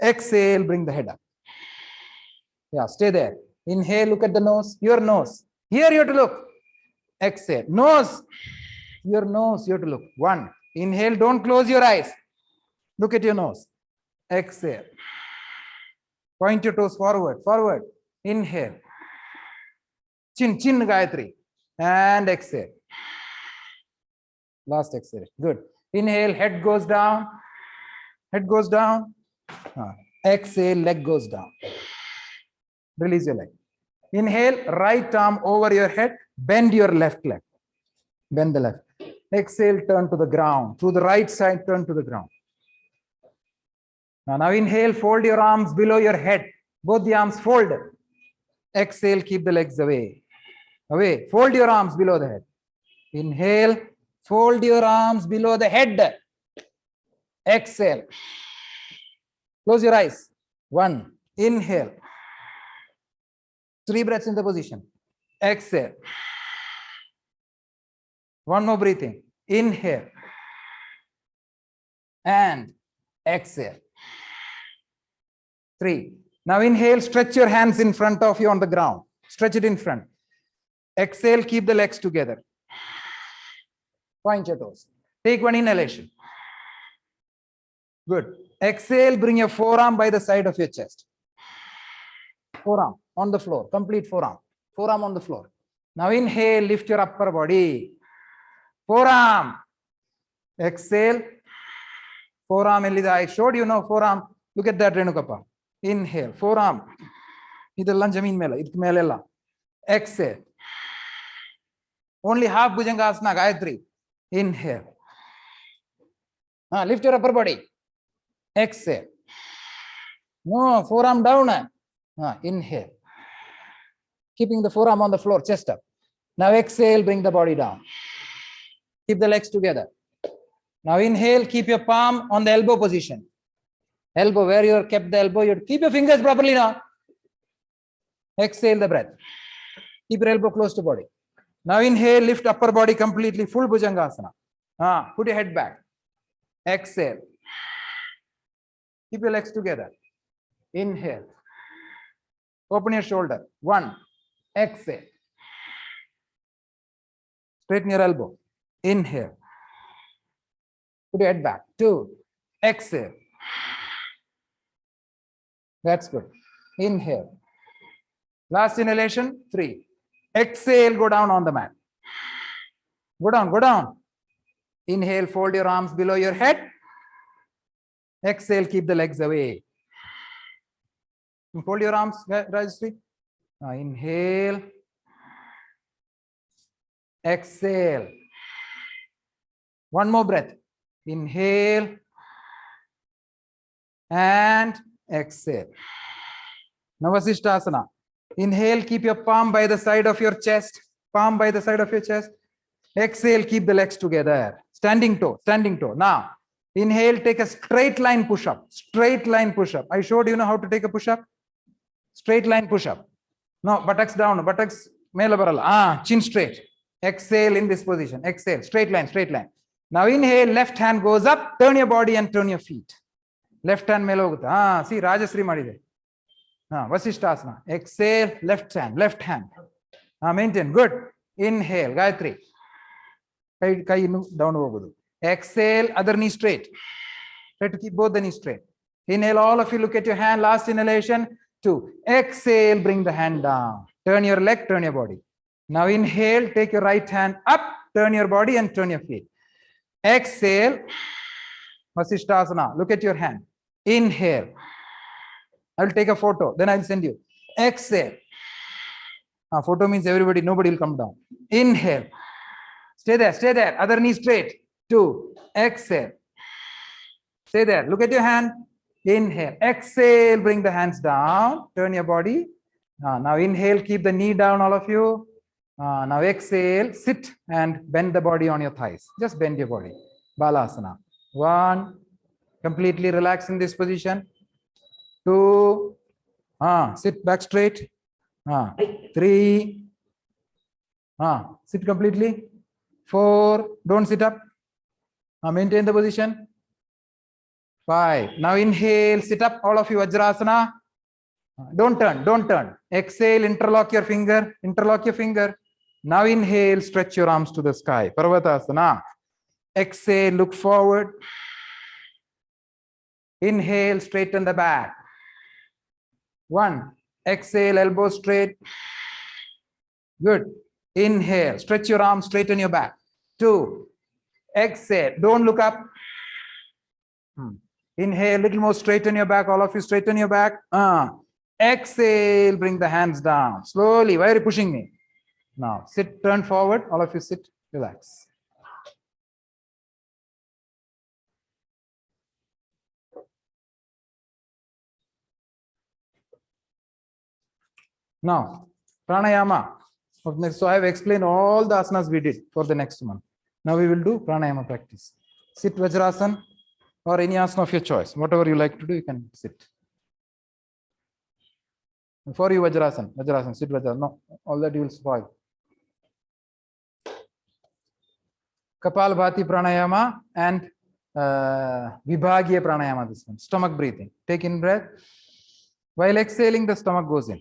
Exhale, bring the head up. Yeah, stay there. Inhale, look at the nose. Your nose. Here you have to look. Exhale. Nose. Your nose, you have to look. 1. Inhale, don't close your eyes. Look at your nose. Exhale. Point your toes forward, forward. Inhale. Chin, chin, Gayatri. And exhale. Last exhale. Good. Inhale, head goes down. Head goes down. Exhale, leg goes down. Release your leg. Inhale, right arm over your head. Bend your left leg. Bend the left. Exhale, turn to the ground. Through the right side, turn to the ground. Now inhale, fold your arms below your head. Both the arms fold. Exhale, keep the legs away. Away. Fold your arms below the head. Inhale, fold your arms below the head. Exhale. Close your eyes. 1. Inhale. 3 breaths in the position. Exhale. 1 more breathing. Inhale. And exhale. 3. Now inhale, stretch your hands in front of you on the ground. Stretch it in front. Exhale, keep the legs together. Point your toes. Take 1 inhalation. Good. Exhale, bring your forearm by the side of your chest. Forearm on the floor, complete forearm. Forearm on the floor. Now inhale, lift your upper body. Forearm. Exhale. Forearm, I showed you, no, forearm. Look at that, Renukappa. Inhale, forearm. Idella jameen mela, idk melela. Exhale. Only half Bhujangasana, Gayatri. Inhale. Lift your upper body. Exhale. No, forearm down. Inhale. Keeping the forearm on the floor, chest up. Now exhale, bring the body down. Keep the legs together. Now inhale, keep your palm on the elbow position. Elbow, where you kept the elbow, you keep your fingers properly now. Exhale the breath. Keep your elbow close to body. Now inhale, lift upper body completely, full Bhujangasana. Put your head back. Exhale. Keep your legs together. Inhale. Open your shoulder. 1. Exhale. Straighten your elbow. Inhale. Put your head back. 2. Exhale. That's good. Inhale. Last inhalation. 3. Exhale, go down on the mat. Go down, go down. Inhale, fold your arms below your head. Exhale, keep the legs away. Fold your arms, Rajashree. Inhale. Exhale. One more breath. Inhale. And exhale. Now Vasishthasana. Inhale, keep your palm by the side of your chest. Palm by the side of your chest. Exhale, keep the legs together. Standing toe, standing toe. Now, inhale, take a straight line push-up. Straight line push-up. I showed you know how to take a push-up. Straight line push-up. No, buttocks down, buttocks mela barala. Chin straight. Exhale in this position. Exhale, straight line, straight line. Now inhale, left hand goes up. Turn your body and turn your feet. Left hand mela hogutta. See, Rajashree madide. Vasishthasana. Exhale, left hand, left hand. Maintain. Good. Inhale, Gayatri. Kai down hogudu. Exhale, other knee straight. Try to keep both the knees straight. Inhale, all of you look at your hand. Last inhalation. 2. Exhale, bring the hand down. Turn your leg, turn your body. Now inhale, take your right hand up, turn your body and turn your feet. Exhale, Vasishthasana. Look at your hand. Inhale. I'll take a photo, then I'll send you. Exhale. Photo means everybody, nobody will come down. Inhale. Stay there, stay there. Other knee straight. 2. Exhale. Stay there. Look at your hand. Inhale. Exhale. Bring the hands down. Turn your body. Now inhale. Keep the knee down, all of you. Now exhale. Sit and bend the body on your thighs. Just bend your body. Balasana. 1. Completely relax in this position. 2. Sit back straight. 3. Sit completely. 4. Don't sit up. Maintain the position. 5. Now inhale, sit up, all of you, Vajrasana. Don't turn, don't turn. Exhale, interlock your finger, interlock your finger. Now inhale, stretch your arms to the sky. Parvatasana. Exhale, look forward. Inhale, straighten the back. 1. Exhale, elbow straight. Good. Inhale, stretch your arms, straighten your back. 2. Exhale, don't look up. Inhale, little more, straighten your back. All of you, straighten your back. Exhale, bring the hands down. Slowly. Why are you pushing me? Now, sit, turn forward. All of you sit, relax. Now, pranayama. So I have explained all the asanas we did for the next month. Now we will do pranayama practice. Sit Vajrasana or any asana of your choice. Whatever you like to do, you can sit. For you, Vajrasana, sit Vajrasana. No, all that you will spoil. Kapalbhati pranayama and Vibhagya pranayama, this one. Stomach breathing. Take in breath. While exhaling, the stomach goes in.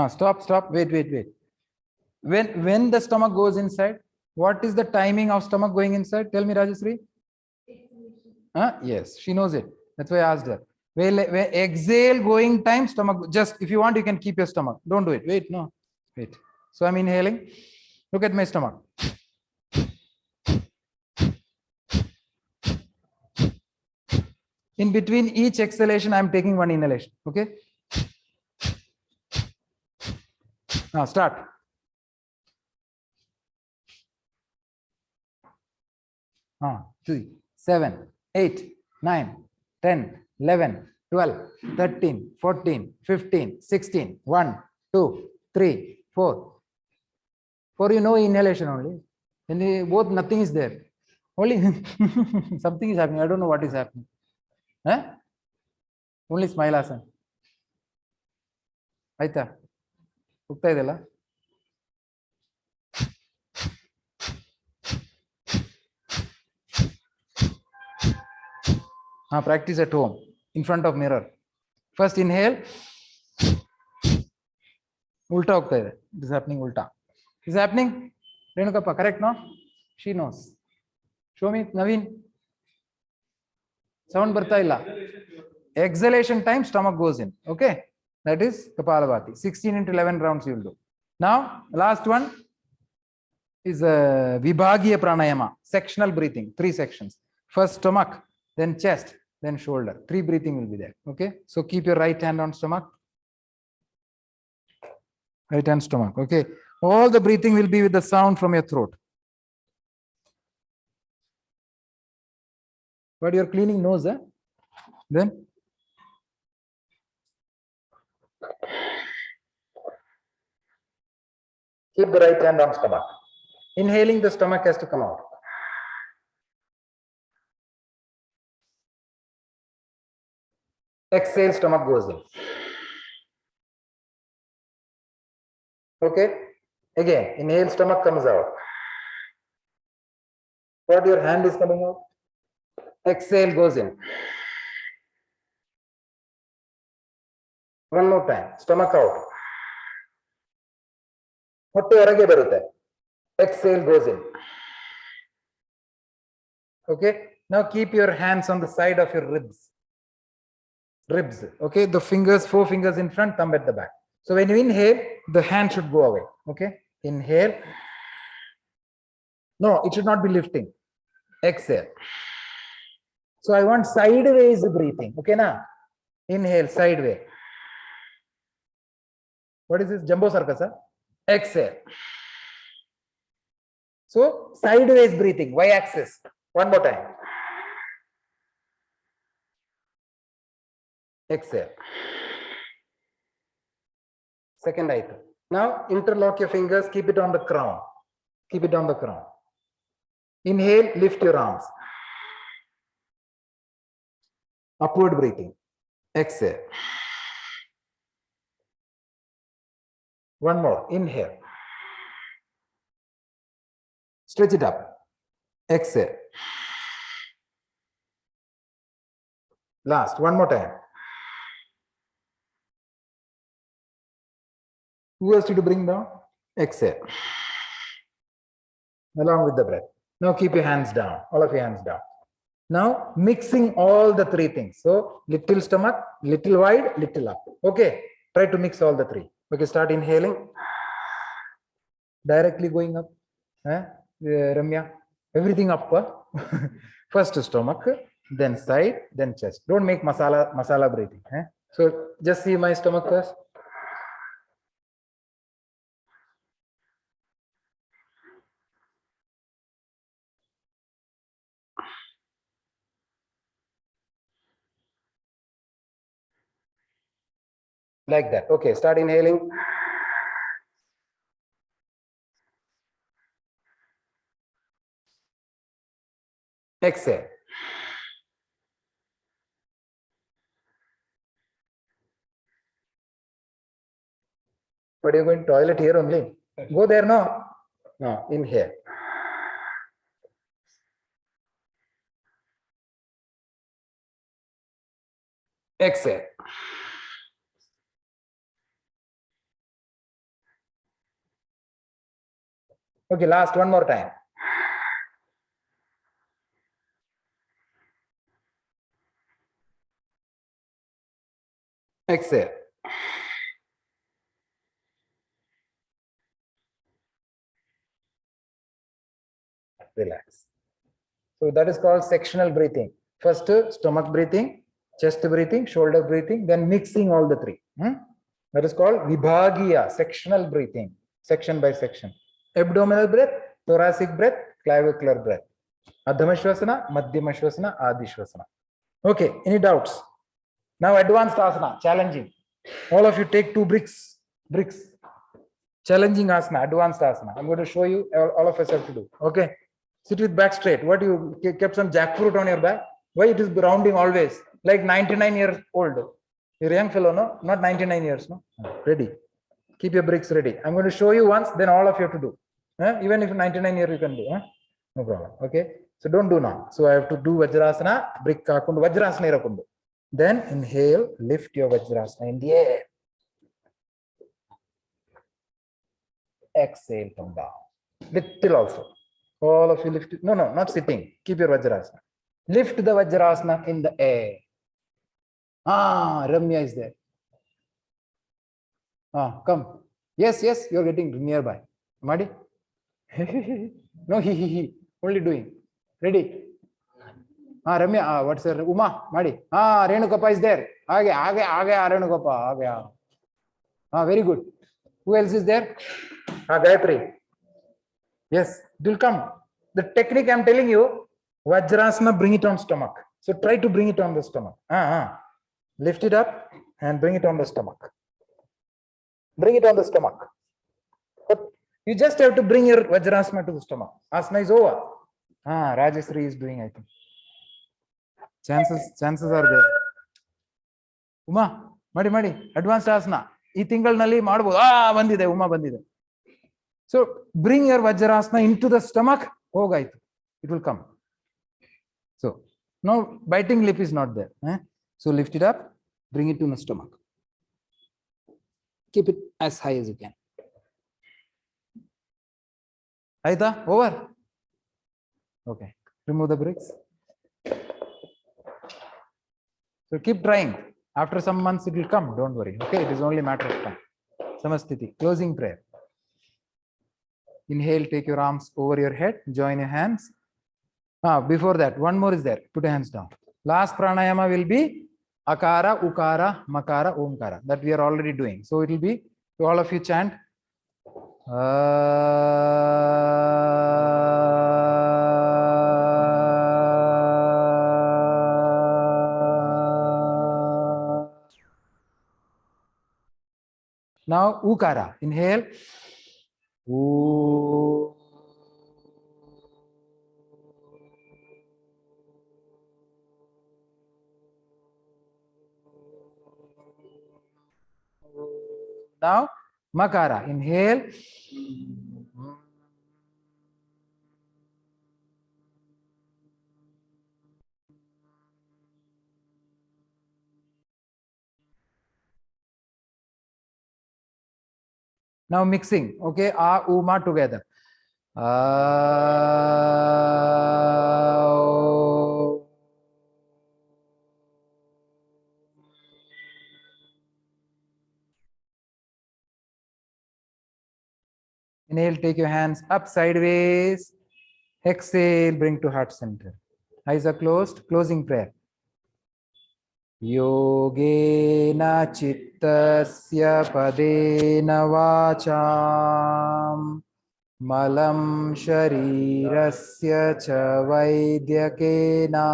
Stop. Wait. When the stomach goes inside, what is the timing of stomach going inside? Tell me, Rajashree. Yes, she knows it. That's why I asked her. When exhale going time, stomach, just if you want, you can keep your stomach. Don't do it. Wait. So I'm inhaling. Look at my stomach. In between each exhalation, I'm taking one inhalation. Okay. Now start. Three, 7, 8, 9, 10, 11, 12, 13, 14, 15, 16, 1, 2, 3, 4. For you know inhalation only. And both nothing is there. Only something is happening. I don't know what is happening. Huh? Only smile asana. ಆಯ್ತಾ ಹೋಗ್ತಾ ಇದೆಯಲ್ಲ practice at home in front of mirror. First inhale. Ulta hogta ide. It is happening ulta. Is happening? Renukappa, correct no? She knows. Show me, Naveen. Sound barta illa. Exhalation time stomach goes in. Okay. That is Kapalabhati. 16 into 11 rounds you will do. Now, last one is Vibhagiya Pranayama. Sectional breathing. 3 sections. First stomach, then chest, then shoulder. 3 breathing will be there. Okay. So keep your right hand on stomach. Right hand stomach. Okay. All the breathing will be with the sound from your throat. But you're cleaning nose, eh? Then keep the right hand on stomach. Inhaling, the stomach has to come out. Exhale, stomach goes in. Okay. Again, inhale, stomach comes out. What your hand is coming out? Exhale goes in. One more time. Stomach out. ಹೊಟ್ಟೆ ಹೊರಗೆ ಬರುತ್ತೆ. Exhale goes in. Okay. Now keep your hands on the side of your ribs. Ribs. Okay. The fingers, 4 fingers in front, thumb at the back. So when you inhale, the hand should go away. Okay. Inhale. No, it should not be lifting. Exhale. So I want sideways breathing. Okay, now inhale, sideways. What is this? Jumbo circus, huh? Exhale. So sideways breathing, y-axis. One more time. Exhale. Second item. Now interlock your fingers, keep it on the crown. Keep it on the crown. Inhale, lift your arms. Upward breathing. Exhale. One more. Inhale. Stretch it up. Exhale. Last. One more time. Who has to bring down? Exhale. Along with the breath. Now keep your hands down. All of your hands down. Now mixing all the 3 things. So little stomach, little wide, little up. Okay. Try to mix all the 3. Okay. Start inhaling. Directly going up. Ramya. Everything up. First stomach, then side, then chest. Don't make masala breathing. So just see my stomach first. Like that. Okay, start inhaling. Exhale. But you're going to toilet here only. Go there, no? No, inhale. Exhale. Okay, last one more time. Exhale. Relax. So that is called sectional breathing. First stomach breathing, chest breathing, shoulder breathing, then mixing all the 3. That is called Vibhagiya, sectional breathing, section by section. Abdominal breath, thoracic breath, clavicular breath. Adhamashvasana, Madhyamashvasana, Adishvasana. Okay, any doubts? Now advanced asana, challenging. All of you take 2 bricks. Challenging asana, advanced asana. I'm going to show you, all of us have to do. Okay. Sit with back straight. What you kept some jackfruit on your back? Why it is rounding always? Like 99 years old. You're a young fellow, no? Not 99 years, no? Ready. Keep your bricks ready. I'm going to show you once, then all of you have to do. Even if 99 years you can do. No problem. Okay. So don't do now. So I have to do Vajrasana, brick kakundu, Vajrasana irakundu. Then inhale, lift your Vajrasana in the air. Exhale, come down. Little also. All of you lift it. No, not sitting. Keep your Vajrasana. Lift the Vajrasana in the air. Ramya is there. Come. Yes, you're getting nearby. Madi? No, he. Only doing. Ready? Ramya, what's her? Uma, Madi. Renukappa is there. Aage, Renukappa. Very good. Who else is there? Gayatri. Yes, it will come. The technique I'm telling you, Vajrasana, bring it on stomach. So try to bring it on the stomach. Lift it up and bring it on the stomach. Bring it on the stomach. But you just have to bring your Vajrasana to the stomach. Asana is over. Rajasri is doing, I think. Chances are there. Uma, Madi, advanced asana. Ee tingalnalli ಮಾಡಬಹುದು. ಬಂದಿದೆ, Uma ಬಂದಿದೆ. So bring your Vajrasana into the stomach. Hogaitu. It will come. So now biting lip is not there. So lift it up, bring it to the stomach. Keep it as high as you can. Aita, over. Okay. Remove the bricks. So keep trying. After some months it will come. Don't worry. Okay. It is only a matter of time. Samastiti. Closing prayer. Inhale, take your arms over your head, join your hands. Before that, one more is there. Put your hands down. Last pranayama will be Akara, Ukara, Makara, Omkara. That we are already doing. So it will be, all of you chant. Now, Ukara. Inhale. Ooh. Now, Makara. Inhale. Now mixing. Okay, Uma together. Inhale, take your hands up sideways. Exhale, bring to heart center. Eyes are closed. Closing prayer. Yogena chittasya padena vacham malam sharirasya cha vaidyakena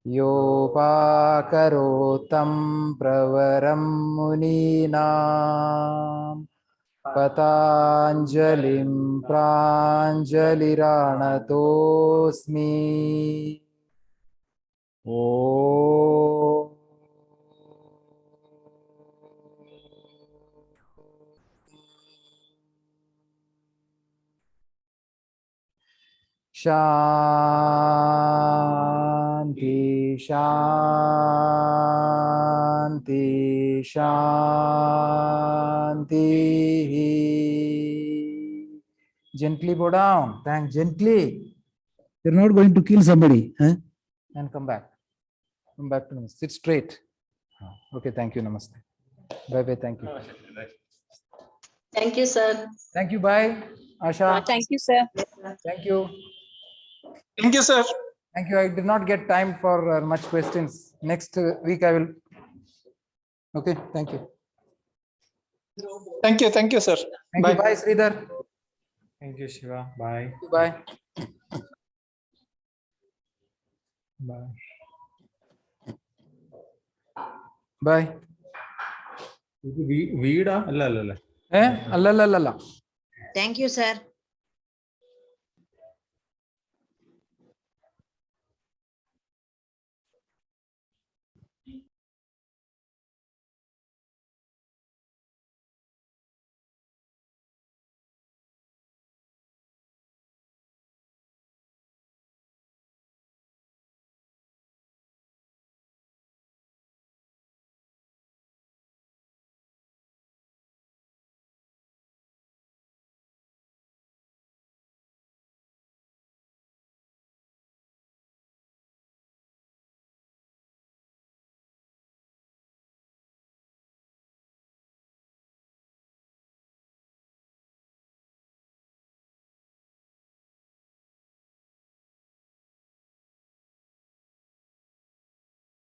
yopakarotam pravaram muninam patanjalim pranjaliranatosmi. Shanti, Shanti, Shanti. Gently go down. Thank gently. You're not going to kill somebody. And come back. Come back to Namaste. Sit straight. Okay, thank you. Namaste. Bye-bye. Thank you. Thank you, sir. Thank you. Bye. Asha. Thank you, sir. Thank you. Thank you, sir. Thank you. I did not get time for much questions. Next week I will. Okay. Thank you. Thank you, sir. Thank Bye. you. Bye, Sridhar. Thank you, Shiva. Bye. Bye. Bye. Bye. ഇത് വീടാ അല്ല Allala. Thank you, sir.